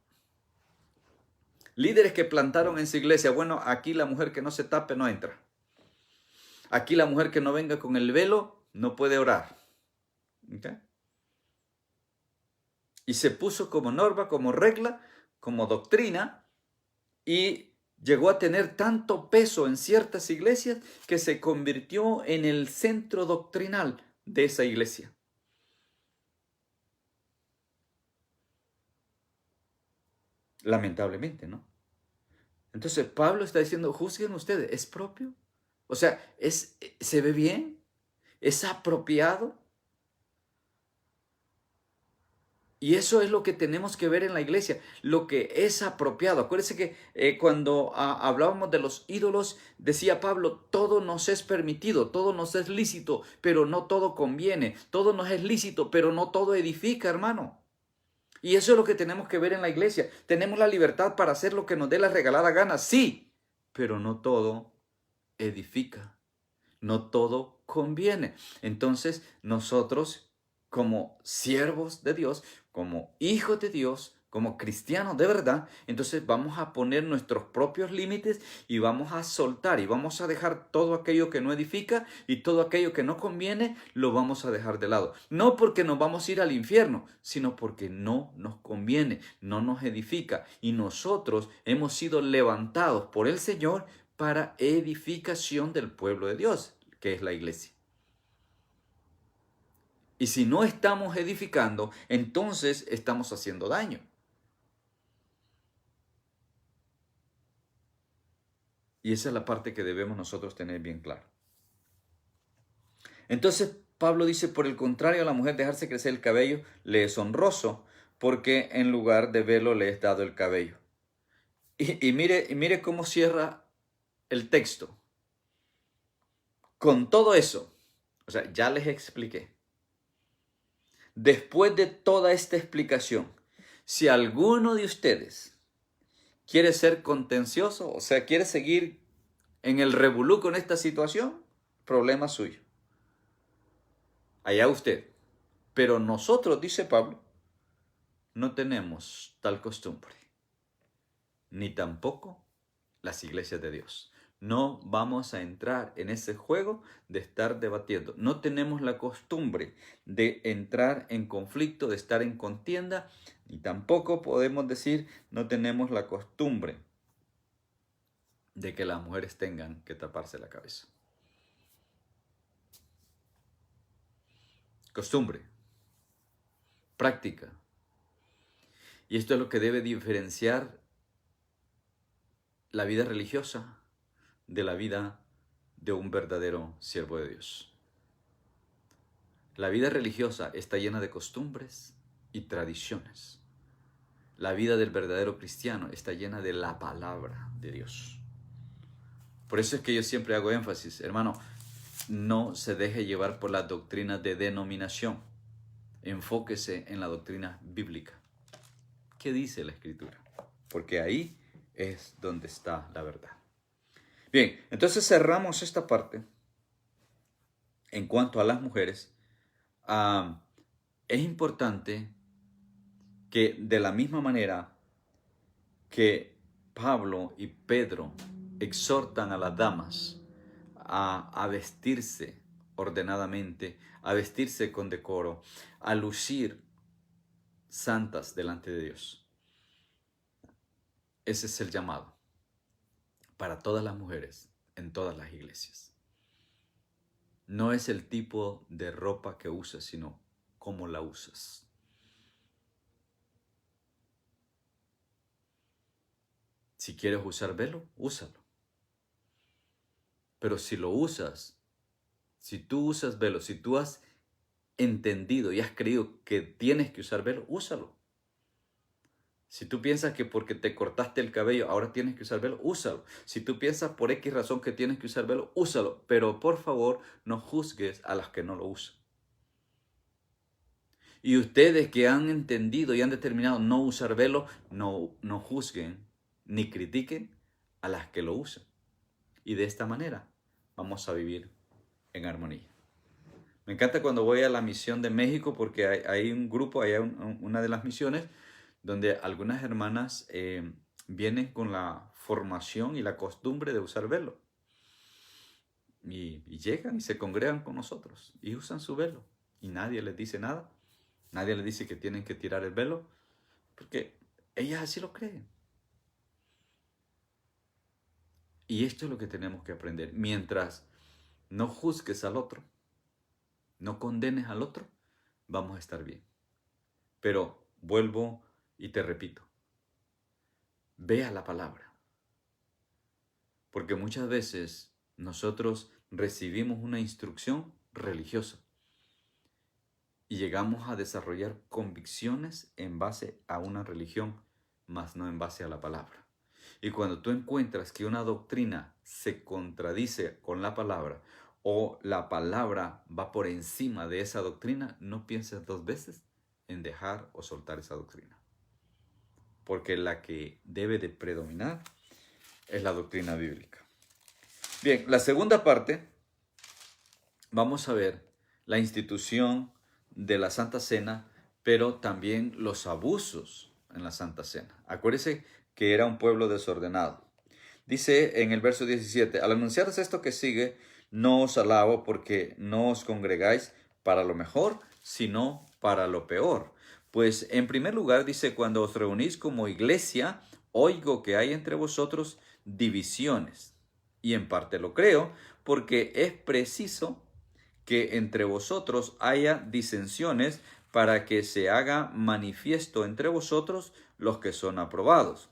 Líderes que plantaron en su iglesia, bueno, aquí la mujer que no se tape no entra. Aquí la mujer que no venga con el velo no puede orar. ¿Okay? Y se puso como norma, como regla, como doctrina, y llegó a tener tanto peso en ciertas iglesias que se convirtió en el centro doctrinal de esa iglesia. Lamentablemente, ¿no? Entonces Pablo está diciendo, juzguen ustedes, ¿es propio? O sea, ¿se ve bien? ¿Es apropiado? Y eso es lo que tenemos que ver en la iglesia, lo que es apropiado. Acuérdense que cuando hablábamos de los ídolos, decía Pablo, todo nos es permitido, todo nos es lícito, pero no todo conviene. Todo nos es lícito, pero no todo edifica, hermano. Y eso es lo que tenemos que ver en la iglesia. Tenemos la libertad para hacer lo que nos dé la regalada gana, sí, pero no todo edifica, no todo conviene. Entonces nosotros, como siervos de Dios, como hijos de Dios, como cristianos de verdad, entonces vamos a poner nuestros propios límites y vamos a soltar y vamos a dejar todo aquello que no edifica y todo aquello que no conviene, lo vamos a dejar de lado. No porque nos vamos a ir al infierno, sino porque no nos conviene, no nos edifica. Y nosotros hemos sido levantados por el Señor para edificación del pueblo de Dios, que es la iglesia. Y si no estamos edificando, entonces estamos haciendo daño. Y esa es la parte que debemos nosotros tener bien claro. Entonces Pablo dice, por el contrario, a la mujer dejarse crecer el cabello le es honroso, porque en lugar de velo le es dado el cabello. Y mire cómo cierra el texto. Con todo eso, o sea, ya les expliqué. Después de toda esta explicación, si alguno de ustedes quiere ser contencioso, o sea, quiere seguir en el revolú con esta situación, problema suyo. Allá usted. Pero nosotros, dice Pablo, no tenemos tal costumbre, ni tampoco las iglesias de Dios. No vamos a entrar en ese juego de estar debatiendo. No tenemos la costumbre de entrar en conflicto, de estar en contienda, y tampoco podemos decir no tenemos la costumbre de que las mujeres tengan que taparse la cabeza. Costumbre, práctica. Y esto es lo que debe diferenciar la vida religiosa de la vida de un verdadero siervo de Dios. La vida religiosa está llena de costumbres y tradiciones. La vida del verdadero cristiano está llena de la palabra de Dios. Por eso es que yo siempre hago énfasis, hermano, no se deje llevar por las doctrinas de denominación. Enfóquese en la doctrina bíblica. ¿Qué dice la Escritura? Porque ahí es donde está la verdad. Bien, entonces cerramos esta parte. En cuanto a las mujeres, es importante que de la misma manera que Pablo y Pedro exhortan a las damas a vestirse ordenadamente, a vestirse con decoro, a lucir santas delante de Dios. Ese es el llamado para todas las mujeres en todas las iglesias. No es el tipo de ropa que usas, sino cómo la usas. Si quieres usar velo, úsalo. Pero si lo usas, si tú usas velo, si tú has entendido y has creído que tienes que usar velo, úsalo. Si tú piensas que porque te cortaste el cabello ahora tienes que usar velo, úsalo. Si tú piensas por X razón que tienes que usar velo, úsalo. Pero por favor, no juzgues a las que no lo usan. Y ustedes que han entendido y han determinado no usar velo, no juzguen ni critiquen a las que lo usan. Y de esta manera vamos a vivir en armonía. Me encanta cuando voy a la misión de México porque hay un grupo, hay una de las misiones donde algunas hermanas vienen con la formación y la costumbre de usar velo. Y llegan y se congregan con nosotros y usan su velo. Y nadie les dice nada. Nadie les dice que tienen que tirar el velo porque ellas así lo creen. Y esto es lo que tenemos que aprender. Mientras no juzgues al otro, no condenes al otro, vamos a estar bien. Pero vuelvo y te repito, vea la palabra. Porque muchas veces nosotros recibimos una instrucción religiosa y llegamos a desarrollar convicciones en base a una religión, mas no en base a la palabra. Y cuando tú encuentras que una doctrina se contradice con la palabra o la palabra va por encima de esa doctrina, no pienses dos veces en dejar o soltar esa doctrina. Porque la que debe de predominar es la doctrina bíblica. Bien, la segunda parte, vamos a ver la institución de la Santa Cena, pero también los abusos en la Santa Cena. Acuérdense que era un pueblo desordenado. Dice en el verso 17, al anunciaros esto que sigue, no os alabo porque no os congregáis para lo mejor, sino para lo peor. Pues en primer lugar dice, cuando os reunís como iglesia, oigo que hay entre vosotros divisiones. Y en parte lo creo, porque es preciso que entre vosotros haya disensiones para que se haga manifiesto entre vosotros los que son aprobados.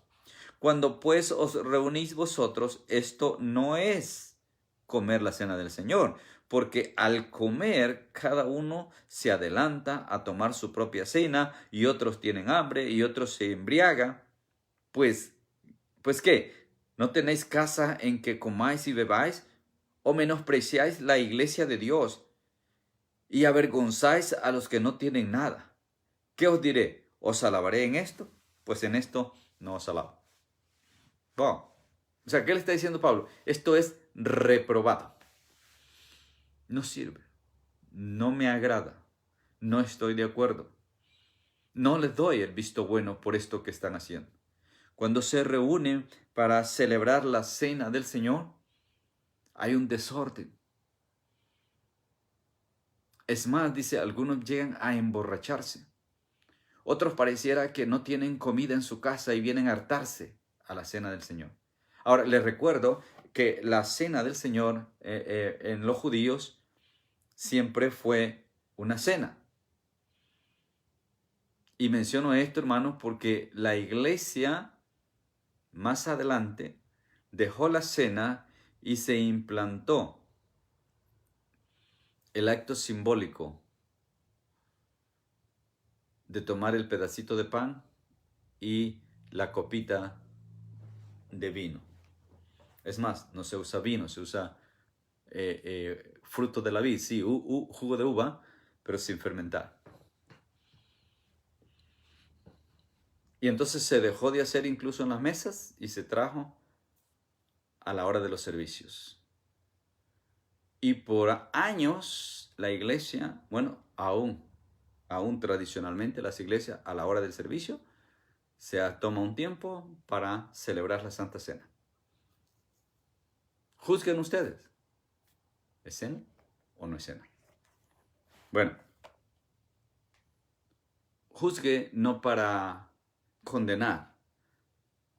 Cuando pues os reunís vosotros, esto no es comer la cena del Señor, porque al comer cada uno se adelanta a tomar su propia cena y otros tienen hambre y otros se embriagan. Pues ¿qué? ¿No tenéis casa en que comáis y bebáis? ¿O menospreciáis la iglesia de Dios y avergonzáis a los que no tienen nada? ¿Qué os diré? ¿Os alabaré en esto? Pues en esto no os alabo. Wow. O sea, ¿qué le está diciendo Pablo? Esto es reprobado. No sirve. No me agrada. No estoy de acuerdo. No les doy el visto bueno por esto que están haciendo. Cuando se reúnen para celebrar la cena del Señor, hay un desorden. Es más, dice, algunos llegan a emborracharse. Otros pareciera que no tienen comida en su casa y vienen a hartarse a la cena del Señor. Ahora, les recuerdo que la cena del Señor en los judíos siempre fue una cena. Y menciono esto, hermanos, porque la iglesia más adelante dejó la cena y se implantó el acto simbólico de tomar el pedacito de pan y la copita de vino. Es más, no se usa vino, se usa fruto de la vid, sí, jugo de uva, pero sin fermentar. Y entonces se dejó de hacer incluso en las mesas y se trajo a la hora de los servicios. Y por años la iglesia, bueno, aún tradicionalmente las iglesias a la hora del servicio se toma un tiempo para celebrar la Santa Cena. Juzguen ustedes. ¿Es cena o no es cena? Bueno, juzgue no para condenar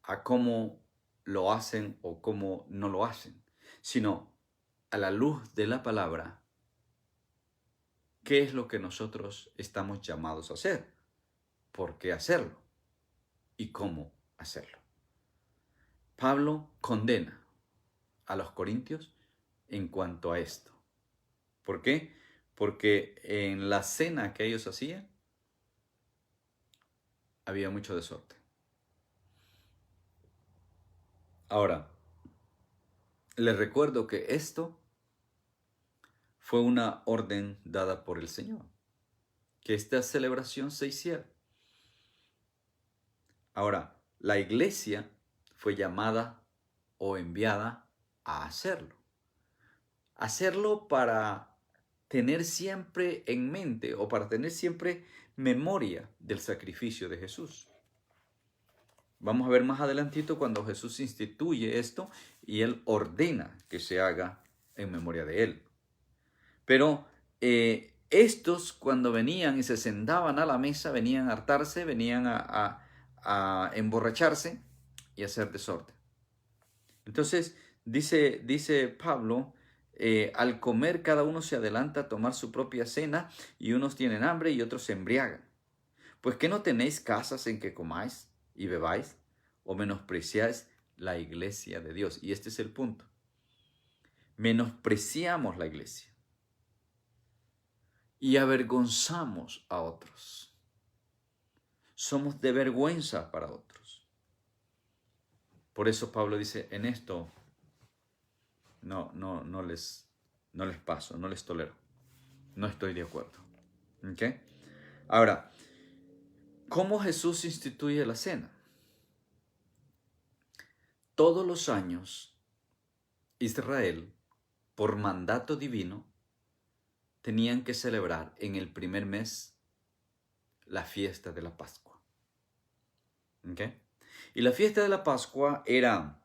a cómo lo hacen o cómo no lo hacen, sino a la luz de la palabra, ¿qué es lo que nosotros estamos llamados a hacer? ¿Por qué hacerlo? ¿Y cómo hacerlo? Pablo condena a los corintios en cuanto a esto. ¿Por qué? Porque en la cena que ellos hacían había mucho desorden. Ahora, les recuerdo que esto fue una orden dada por el Señor, que esta celebración se hiciera. Ahora, la iglesia fue llamada o enviada a hacerlo. Hacerlo para tener siempre en mente o para tener siempre memoria del sacrificio de Jesús. Vamos a ver más adelantito cuando Jesús instituye esto y Él ordena que se haga en memoria de Él. Pero estos cuando venían y se sentaban a la mesa, venían a hartarse, venían a emborracharse y a hacer desorden. Entonces dice Pablo, al comer cada uno se adelanta a tomar su propia cena y unos tienen hambre y otros se embriagan. Pues ¿qué no tenéis casas en que comáis y bebáis o menospreciáis la iglesia de Dios? Y este es el punto. Menospreciamos la iglesia y avergonzamos a otros. Somos de vergüenza para otros. Por eso Pablo dice, en esto no les paso, no les tolero. No estoy de acuerdo. ¿Ok? Ahora, ¿cómo Jesús instituye la cena? Todos los años, Israel, por mandato divino, tenían que celebrar en el primer mes la fiesta de la Pascua. ¿Ok? Y la fiesta de la Pascua era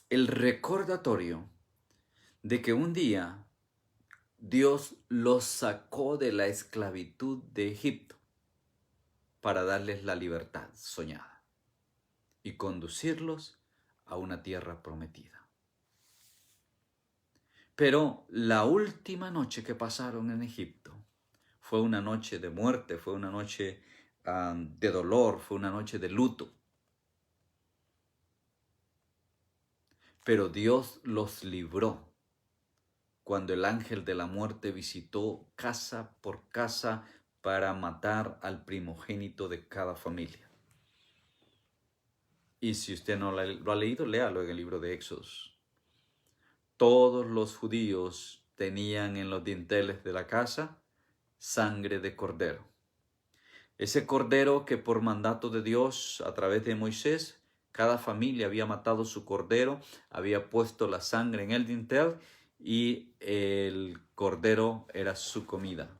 el recordatorio de que un día Dios los sacó de la esclavitud de Egipto para darles la libertad soñada y conducirlos a una tierra prometida. Pero la última noche que pasaron en Egipto fue una noche de muerte, fue una noche de dolor, fue una noche de luto. Pero Dios los libró cuando el ángel de la muerte visitó casa por casa para matar al primogénito de cada familia. Y si usted no lo ha leído, léalo en el libro de Éxodos. Todos los judíos tenían en los dinteles de la casa sangre de cordero. Ese cordero que por mandato de Dios, a través de Moisés, cada familia había matado su cordero, había puesto la sangre en el dintel y el cordero era su comida.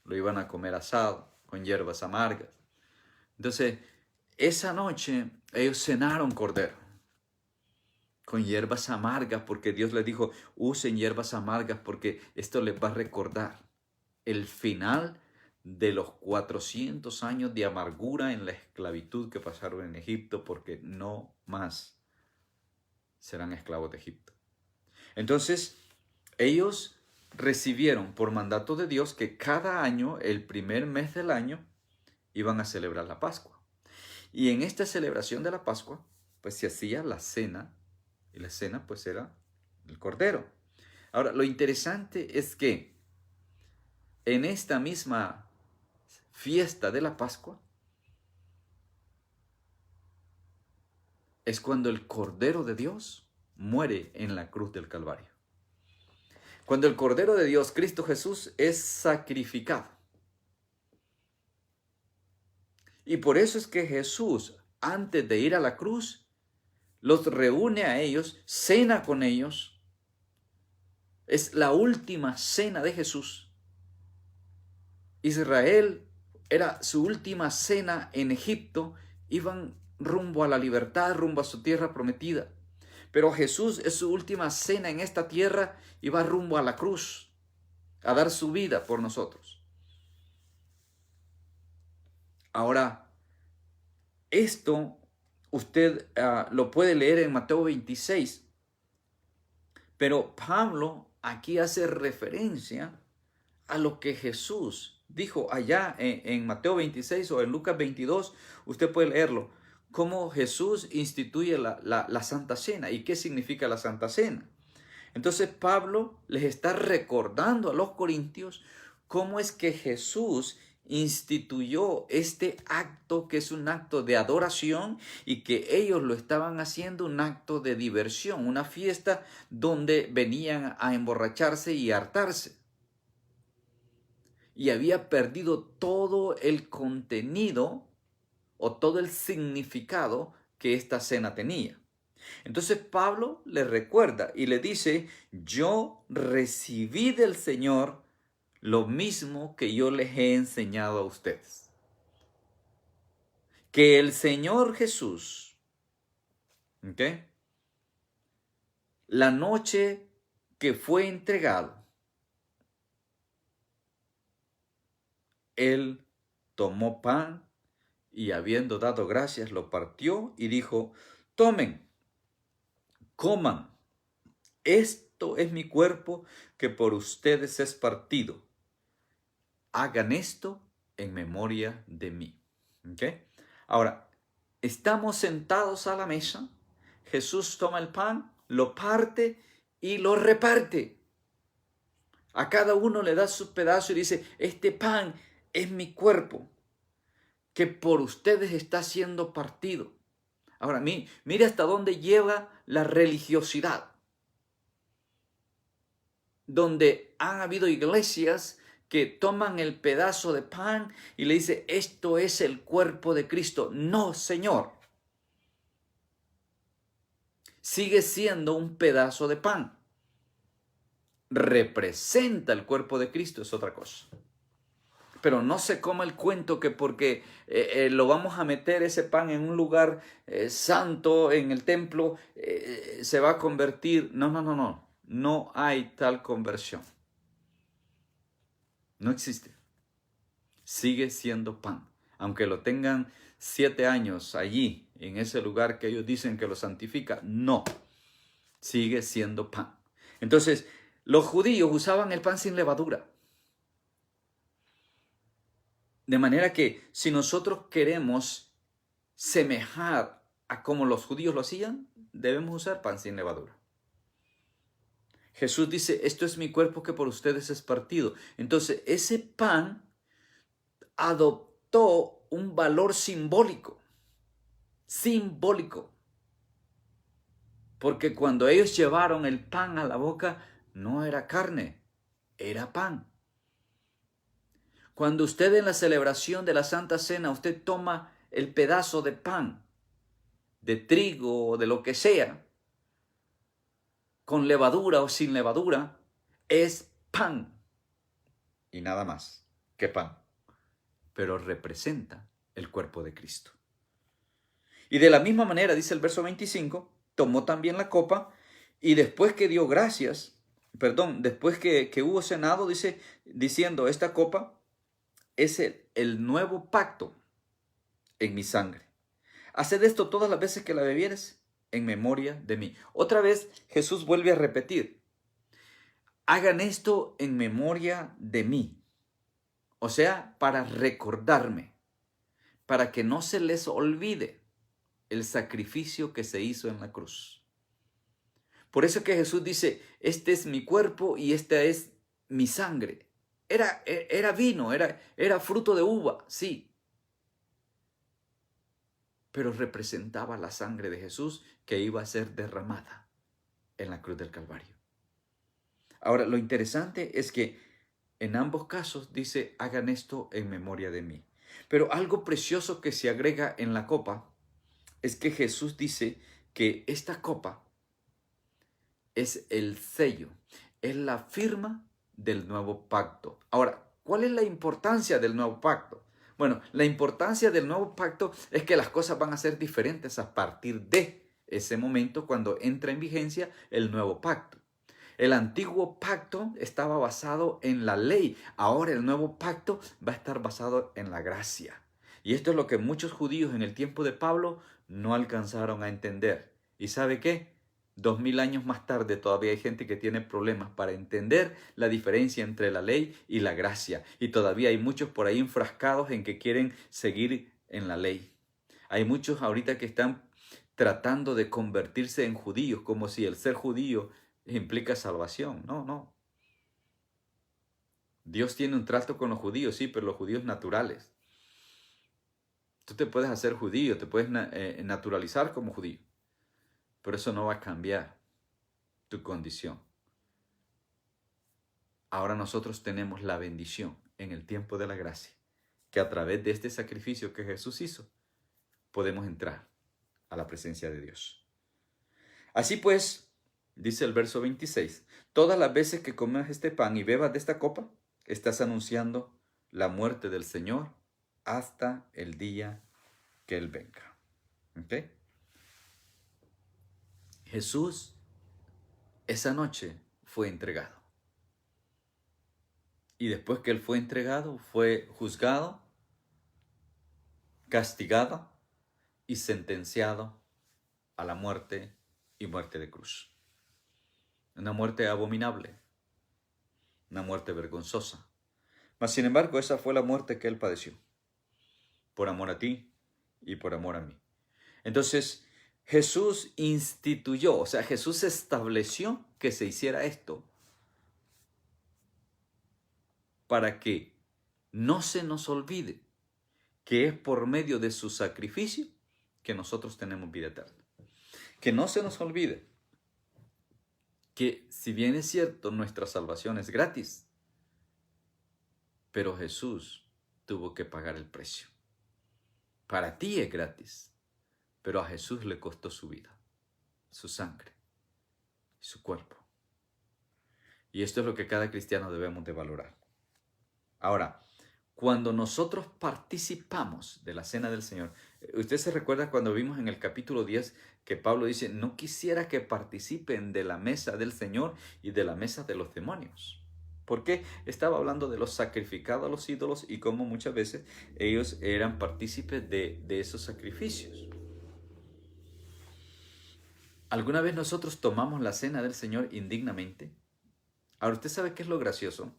Lo iban a comer asado, con hierbas amargas. Entonces, esa noche ellos cenaron cordero con hierbas amargas, porque Dios les dijo, usen hierbas amargas porque esto les va a recordar el final de los 400 años de amargura en la esclavitud que pasaron en Egipto, porque no más serán esclavos de Egipto. Entonces, ellos recibieron por mandato de Dios que cada año, el primer mes del año, iban a celebrar la Pascua. Y en esta celebración de la Pascua, pues se hacía la cena, y la cena pues era el cordero. Ahora, lo interesante es que en esta misma fiesta de la Pascua es cuando el Cordero de Dios muere en la cruz del Calvario. Cuando el Cordero de Dios, Cristo Jesús, es sacrificado. Y por eso es que Jesús, antes de ir a la cruz, los reúne a ellos, cena con ellos. Es la última cena de Jesús. Israel era su última cena en Egipto. Iban rumbo a la libertad, rumbo a su tierra prometida. Pero Jesús es su última cena en esta tierra y va rumbo a la cruz, a dar su vida por nosotros. Ahora, esto usted lo puede leer en Mateo 26, pero Pablo aquí hace referencia a lo que Jesús dijo allá en Mateo 26 o en Lucas 22, usted puede leerlo, cómo Jesús instituye la Santa Cena y qué significa la Santa Cena. Entonces Pablo les está recordando a los corintios cómo es que Jesús instituyó este acto que es un acto de adoración y que ellos lo estaban haciendo un acto de diversión, una fiesta donde venían a emborracharse y hartarse. Y había perdido todo el contenido o todo el significado que esta cena tenía. Entonces Pablo le recuerda y le dice, yo recibí del Señor lo mismo que yo les he enseñado a ustedes. Que el Señor Jesús, ¿ok?, la noche que fue entregado, Él tomó pan y habiendo dado gracias, lo partió y dijo, tomen, coman, esto es mi cuerpo que por ustedes es partido. Hagan esto en memoria de mí. ¿Okay? Ahora, estamos sentados a la mesa, Jesús toma el pan, lo parte y lo reparte. A cada uno le da su pedazo y dice, este pan es mi cuerpo, que por ustedes está siendo partido. Ahora, mire hasta dónde lleva la religiosidad. Donde han habido iglesias que toman el pedazo de pan y le dicen, esto es el cuerpo de Cristo. No, Señor. Sigue siendo un pedazo de pan. Representa el cuerpo de Cristo, es otra cosa. Pero no se coma el cuento que porque lo vamos a meter ese pan en un lugar santo, en el templo, se va a convertir. No. No hay tal conversión. No existe. Sigue siendo pan. Aunque lo tengan 7 años allí, en ese lugar que ellos dicen que lo santifica, no. Sigue siendo pan. Entonces, los judíos usaban el pan sin levadura. De manera que si nosotros queremos semejar a como los judíos lo hacían, debemos usar pan sin levadura. Jesús dice, esto es mi cuerpo que por ustedes es partido. Entonces, ese pan adoptó un valor simbólico. Simbólico. Porque cuando ellos llevaron el pan a la boca, no era carne, era pan. Cuando usted en la celebración de la Santa Cena, usted toma el pedazo de pan, de trigo o de lo que sea, con levadura o sin levadura, es pan. Y nada más que pan. Pero representa el cuerpo de Cristo. Y de la misma manera, dice el verso 25, tomó también la copa y después que dio gracias, después que hubo cenado, dice, diciendo, esta copa es el nuevo pacto en mi sangre. Haced esto todas las veces que la bebieres en memoria de mí. Otra vez Jesús vuelve a repetir, hagan esto en memoria de mí. O sea, para recordarme, para que no se les olvide el sacrificio que se hizo en la cruz. Por eso que Jesús dice, este es mi cuerpo y esta es mi sangre. Era vino, era fruto de uva, sí. Pero representaba la sangre de Jesús que iba a ser derramada en la cruz del Calvario. Ahora, lo interesante es que en ambos casos dice, hagan esto en memoria de mí. Pero algo precioso que se agrega en la copa es que Jesús dice que esta copa es el sello, es la firma del nuevo pacto. Ahora, ¿cuál es la importancia del nuevo pacto? Bueno, la importancia del nuevo pacto es que las cosas van a ser diferentes a partir de ese momento cuando entra en vigencia el nuevo pacto. El antiguo pacto estaba basado en la ley. Ahora el nuevo pacto va a estar basado en la gracia. Y esto es lo que muchos judíos en el tiempo de Pablo no alcanzaron a entender. ¿Y sabe qué? 2000 años más tarde todavía hay gente que tiene problemas para entender la diferencia entre la ley y la gracia. Y todavía hay muchos por ahí enfrascados en que quieren seguir en la ley. Hay muchos ahorita que están tratando de convertirse en judíos, como si el ser judío implica salvación. No. Dios tiene un trato con los judíos, sí, pero los judíos naturales. Tú te puedes hacer judío, te puedes naturalizar como judío, pero eso no va a cambiar tu condición. Ahora nosotros tenemos la bendición en el tiempo de la gracia, que a través de este sacrificio que Jesús hizo, podemos entrar a la presencia de Dios. Así pues, dice el verso 26, todas las veces que comas este pan y bebas de esta copa, estás anunciando la muerte del Señor hasta el día que Él venga. ¿Ok? Jesús esa noche fue entregado. Y después que Él fue entregado, fue juzgado, castigado y sentenciado a la muerte y muerte de cruz. Una muerte abominable, una muerte vergonzosa. Mas sin embargo, esa fue la muerte que Él padeció, por amor a ti y por amor a mí. Entonces, Jesús instituyó, o sea, Jesús estableció que se hiciera esto para que no se nos olvide que es por medio de su sacrificio que nosotros tenemos vida eterna. Que no se nos olvide que si bien es cierto, nuestra salvación es gratis, pero Jesús tuvo que pagar el precio. Para ti es gratis, pero a Jesús le costó su vida, su sangre, su cuerpo. Y esto es lo que cada cristiano debemos de valorar. Ahora, cuando nosotros participamos de la cena del Señor, usted se recuerda cuando vimos en el capítulo 10 que Pablo dice, no quisiera que participen de la mesa del Señor y de la mesa de los demonios. Porque estaba hablando de los sacrificados a los ídolos y cómo muchas veces ellos eran partícipes de esos sacrificios. ¿Alguna vez nosotros tomamos la cena del Señor indignamente? Ahora, ¿usted sabe qué es lo gracioso?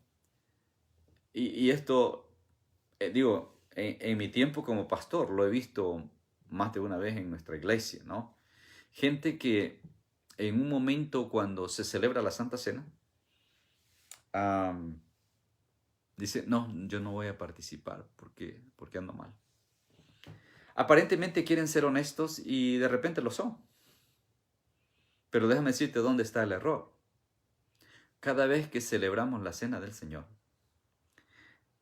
Y esto, en mi tiempo como pastor lo he visto más de una vez en nuestra iglesia, ¿no? Gente que en un momento cuando se celebra la Santa Cena, dice, no, yo no voy a participar porque ando mal. Aparentemente quieren ser honestos y de repente lo son. Pero déjame decirte dónde está el error. Cada vez que celebramos la Cena del Señor,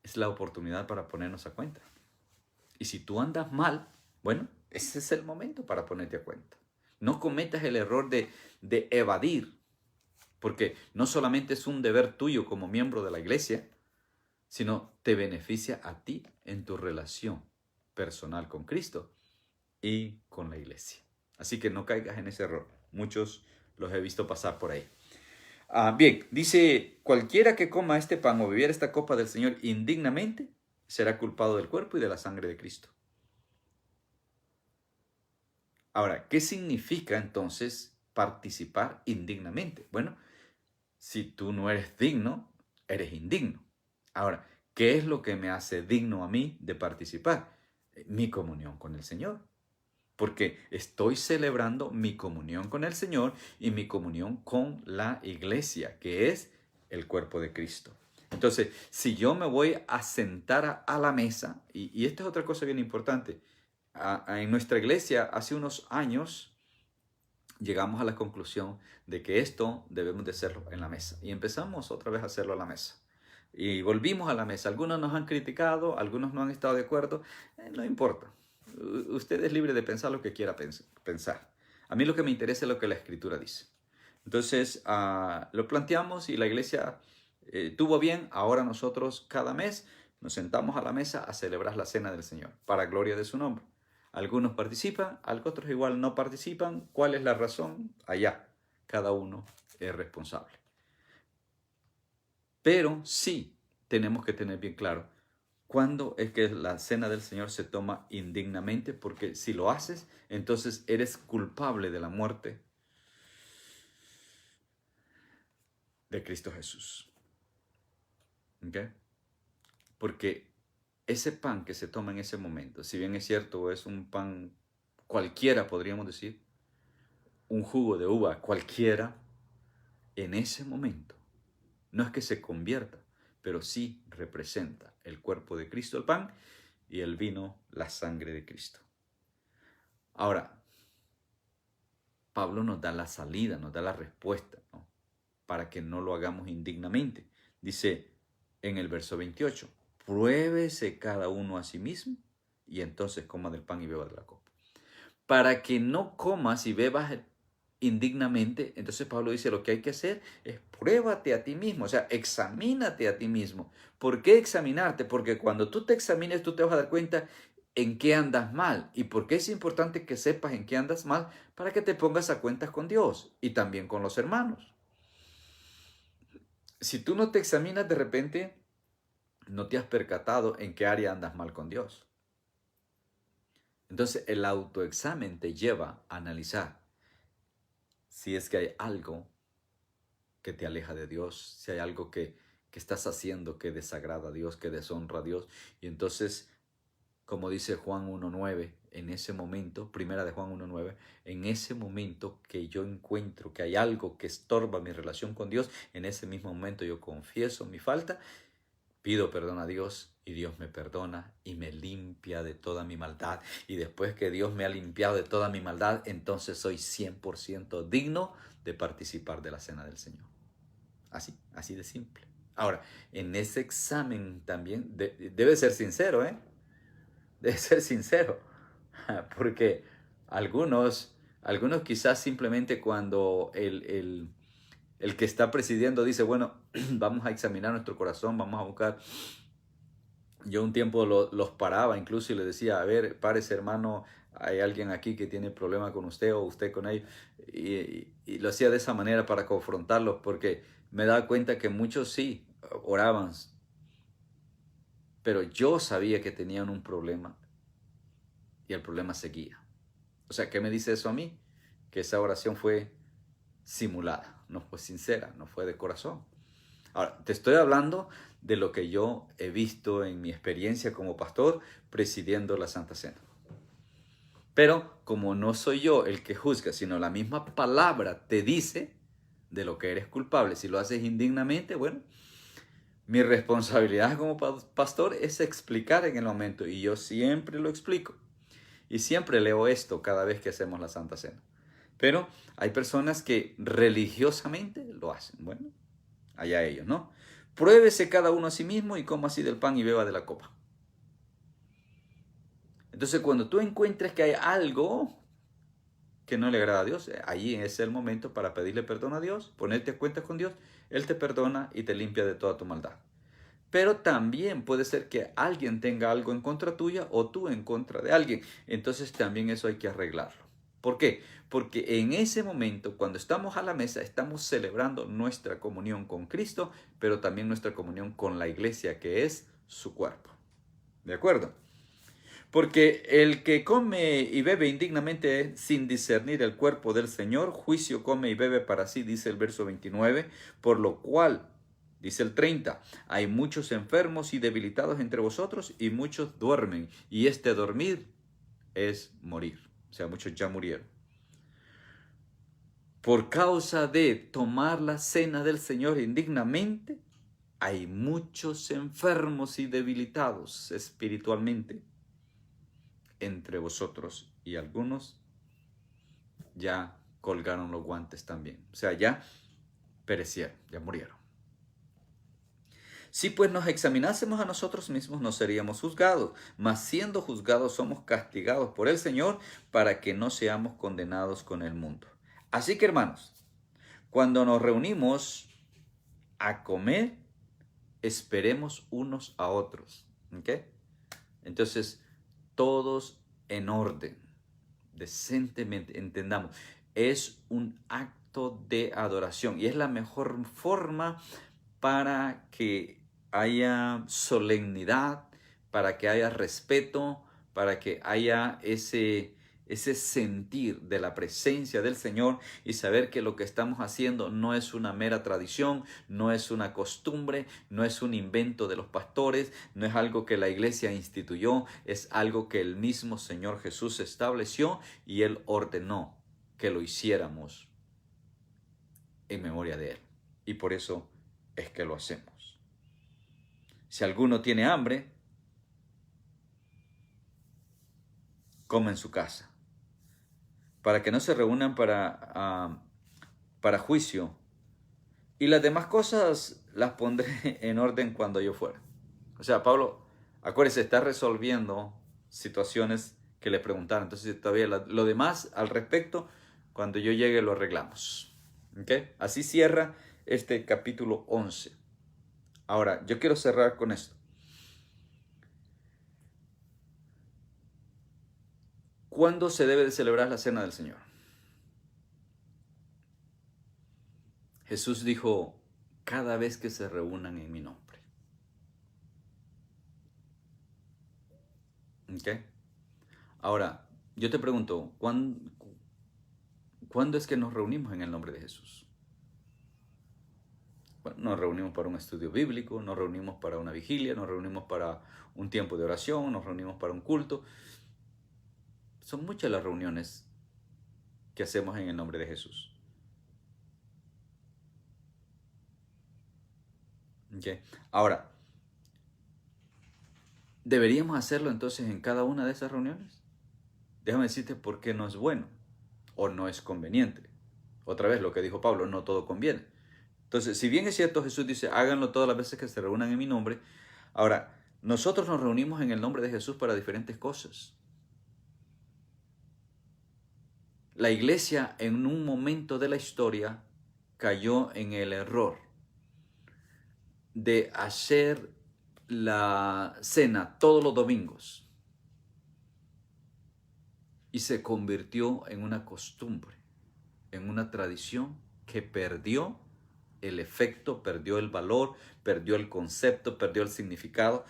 es la oportunidad para ponernos a cuenta. Y si tú andas mal, bueno, ese es el momento para ponerte a cuenta. No cometas el error de evadir, porque no solamente es un deber tuyo como miembro de la iglesia, sino te beneficia a ti en tu relación personal con Cristo y con la iglesia. Así que no caigas en ese error. Muchos los he visto pasar por ahí. Bien, dice, cualquiera que coma este pan o bebiera esta copa del Señor indignamente, será culpado del cuerpo y de la sangre de Cristo. Ahora, ¿qué significa entonces participar indignamente? Bueno, si tú no eres digno, eres indigno. Ahora, ¿qué es lo que me hace digno a mí de participar? Mi comunión con el Señor. Porque estoy celebrando mi comunión con el Señor y mi comunión con la iglesia, que es el cuerpo de Cristo. Entonces, si yo me voy a sentar a la mesa, y esta es otra cosa bien importante, en nuestra iglesia hace unos años llegamos a la conclusión de que esto debemos de hacerlo en la mesa. Y empezamos otra vez a hacerlo a la mesa. Y volvimos a la mesa. Algunos nos han criticado, algunos no han estado de acuerdo. No importa. Usted es libre de pensar lo que quiera pensar. A mí lo que me interesa es lo que la Escritura dice. Entonces, lo planteamos y la iglesia tuvo bien. Ahora nosotros cada mes nos sentamos a la mesa a celebrar la cena del Señor, para gloria de su nombre. Algunos participan, otros igual no participan. ¿Cuál es la razón? Allá, cada uno es responsable. Pero sí tenemos que tener bien claro cuándo es que la cena del Señor se toma indignamente, porque si lo haces, entonces eres culpable de la muerte de Cristo Jesús. ¿Ok? Porque ese pan que se toma en ese momento, si bien es cierto, es un pan cualquiera, podríamos decir, un jugo de uva cualquiera, en ese momento, no es que se convierta, pero sí representa el cuerpo de Cristo, el pan, y el vino, la sangre de Cristo. Ahora, Pablo nos da la salida, nos da la respuesta, ¿no? Para que no lo hagamos indignamente. Dice en el verso 28, pruébese cada uno a sí mismo y entonces coma del pan y beba de la copa. Para que no comas y bebas indignamente, entonces Pablo dice lo que hay que hacer es pruébate a ti mismo, o sea, examínate a ti mismo. ¿Por qué examinarte? Porque cuando tú te examines tú te vas a dar cuenta en qué andas mal. ¿Y por qué es importante que sepas en qué andas mal? Para que te pongas a cuentas con Dios y también con los hermanos. Si tú no te examinas, de repente no te has percatado en qué área andas mal con Dios. Entonces el autoexamen te lleva a analizar si es que hay algo que te aleja de Dios, si hay algo que estás haciendo que desagrada a Dios, que deshonra a Dios. Y entonces, como dice Juan 1.9, en ese momento, primera de Juan 1.9, en ese momento que yo encuentro que hay algo que estorba mi relación con Dios, en ese mismo momento yo confieso mi falta, pido perdón a Dios y Dios me perdona y me limpia de toda mi maldad. Y después que Dios me ha limpiado de toda mi maldad, entonces soy 100% digno de participar de la cena del Señor. Así de simple. Ahora, en ese examen también debe ser sincero, ¿eh? Debe ser sincero. Porque algunos quizás simplemente cuando el que está presidiendo dice, bueno, vamos a examinar nuestro corazón, vamos a buscar. Yo un tiempo los paraba incluso y les decía, a ver, párese hermano, hay alguien aquí que tiene problema con usted o usted con ellos. Y lo hacía de esa manera para confrontarlos porque me daba cuenta que muchos sí oraban, pero yo sabía que tenían un problema y el problema seguía. O sea, ¿qué me dice eso a mí? Que esa oración fue simulada, no fue sincera, no fue de corazón. Ahora, te estoy hablando de lo que yo he visto en mi experiencia como pastor presidiendo la Santa Cena. Pero como no soy yo el que juzga, sino la misma palabra te dice de lo que eres culpable, si lo haces indignamente, bueno, mi responsabilidad como pastor es explicar en el momento y yo siempre lo explico. Y siempre leo esto cada vez que hacemos la Santa Cena. Pero hay personas que religiosamente lo hacen. Bueno, allá ellos, ¿no? Pruébese cada uno a sí mismo y coma así del pan y beba de la copa. Entonces, cuando tú encuentres que hay algo que no le agrada a Dios, ahí es el momento para pedirle perdón a Dios, ponerte a cuentas con Dios, Él te perdona y te limpia de toda tu maldad. Pero también puede ser que alguien tenga algo en contra tuya o tú en contra de alguien. Entonces también eso hay que arreglarlo. ¿Por qué? Porque en ese momento, cuando estamos a la mesa, estamos celebrando nuestra comunión con Cristo, pero también nuestra comunión con la iglesia, que es su cuerpo. ¿De acuerdo? Porque el que come y bebe indignamente sin discernir el cuerpo del Señor, juicio come y bebe para sí, dice el verso 29, por lo cual, dice el 30, hay muchos enfermos y debilitados entre vosotros y muchos duermen, y este dormir es morir. O sea, muchos ya murieron. Por causa de tomar la cena del Señor indignamente, hay muchos enfermos y debilitados espiritualmente entre vosotros y algunos ya colgaron los guantes también. O sea, ya perecieron, ya murieron. Si pues nos examinásemos a nosotros mismos, no seríamos juzgados, mas siendo juzgados somos castigados por el Señor para que no seamos condenados con el mundo. Así que hermanos, cuando nos reunimos a comer, esperemos unos a otros. ¿Ok? Entonces, todos en orden, decentemente, entendamos, es un acto de adoración y es la mejor forma para que haya solemnidad, para que haya respeto, para que haya ese sentir de la presencia del Señor y saber que lo que estamos haciendo no es una mera tradición, no es una costumbre, no es un invento de los pastores, no es algo que la iglesia instituyó, es algo que el mismo Señor Jesús estableció y Él ordenó que lo hiciéramos en memoria de Él. Y por eso es que lo hacemos. Si alguno tiene hambre, come en su casa, para que no se reúnan para juicio. Y las demás cosas las pondré en orden cuando yo fuera. O sea, Pablo, acuérdese, está resolviendo situaciones que le preguntaron. Entonces todavía lo demás al respecto, cuando yo llegue lo arreglamos. ¿Okay? Así cierra este capítulo 11. Ahora, yo quiero cerrar con esto. ¿Cuándo se debe de celebrar la cena del Señor? Jesús dijo, cada vez que se reúnan en mi nombre. ¿Okay? Ahora, yo te pregunto, ¿cuándo es que nos reunimos en el nombre de Jesús? Bueno, nos reunimos para un estudio bíblico, nos reunimos para una vigilia, nos reunimos para un tiempo de oración, nos reunimos para un culto. Son muchas las reuniones que hacemos en el nombre de Jesús. ¿Okay? Ahora, ¿deberíamos hacerlo entonces en cada una de esas reuniones? Déjame decirte por qué no es bueno o no es conveniente. Otra vez lo que dijo Pablo, no todo conviene. Entonces, si bien es cierto, Jesús dice, háganlo todas las veces que se reúnan en mi nombre. Ahora, nosotros nos reunimos en el nombre de Jesús para diferentes cosas. La iglesia en un momento de la historia cayó en el error de hacer la cena todos los domingos y se convirtió en una costumbre, en una tradición que perdió el efecto, perdió el valor, perdió el concepto, perdió el significado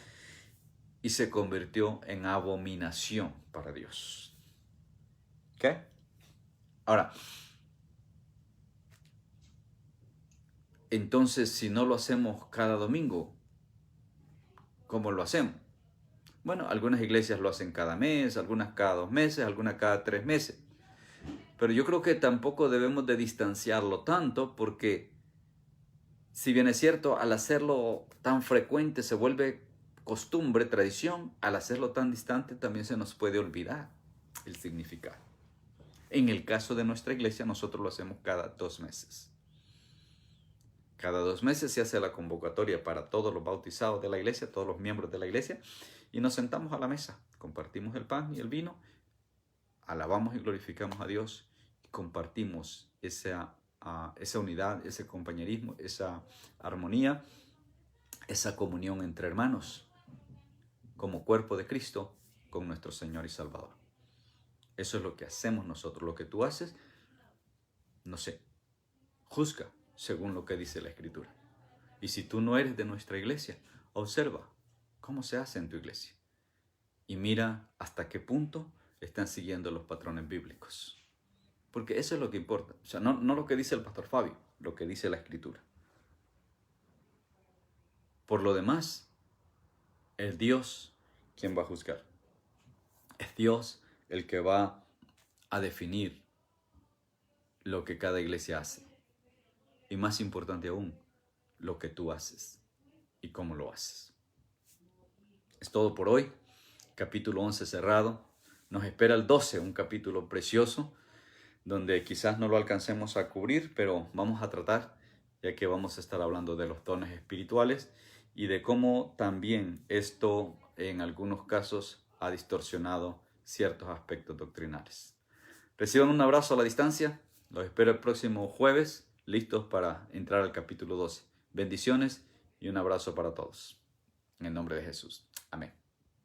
y se convirtió en abominación para Dios. ¿Ok? Ahora, entonces si no lo hacemos cada domingo, ¿cómo lo hacemos? Bueno, algunas iglesias lo hacen cada mes, algunas cada 2 meses, algunas cada 3 meses. Pero yo creo que tampoco debemos de distanciarlo tanto porque, si bien es cierto, al hacerlo tan frecuente se vuelve costumbre, tradición, al hacerlo tan distante también se nos puede olvidar el significado. En el caso de nuestra iglesia, nosotros lo hacemos cada 2 meses. Cada 2 meses se hace la convocatoria para todos los bautizados de la iglesia, todos los miembros de la iglesia, y nos sentamos a la mesa, compartimos el pan y el vino, alabamos y glorificamos a Dios, y compartimos esa unidad, ese compañerismo, esa armonía, esa comunión entre hermanos, como cuerpo de Cristo, con nuestro Señor y Salvador. Eso es lo que hacemos nosotros. Lo que tú haces, no sé, juzga según lo que dice la Escritura. Y si tú no eres de nuestra iglesia, observa cómo se hace en tu iglesia. Y mira hasta qué punto están siguiendo los patrones bíblicos. Porque eso es lo que importa. O sea, no lo que dice el pastor Fabio, lo que dice la Escritura. Por lo demás, es Dios quien va a juzgar. Es Dios el que va a definir lo que cada iglesia hace. Y más importante aún, lo que tú haces y cómo lo haces. Es todo por hoy. Capítulo 11 cerrado. Nos espera el 12, un capítulo precioso, donde quizás no lo alcancemos a cubrir, pero vamos a tratar, ya que vamos a estar hablando de los dones espirituales y de cómo también esto en algunos casos ha distorsionado ciertos aspectos doctrinales. Reciban un abrazo a la distancia. Los espero el próximo jueves, listos para entrar al capítulo 12. Bendiciones y un abrazo para todos. En el nombre de Jesús. Amén.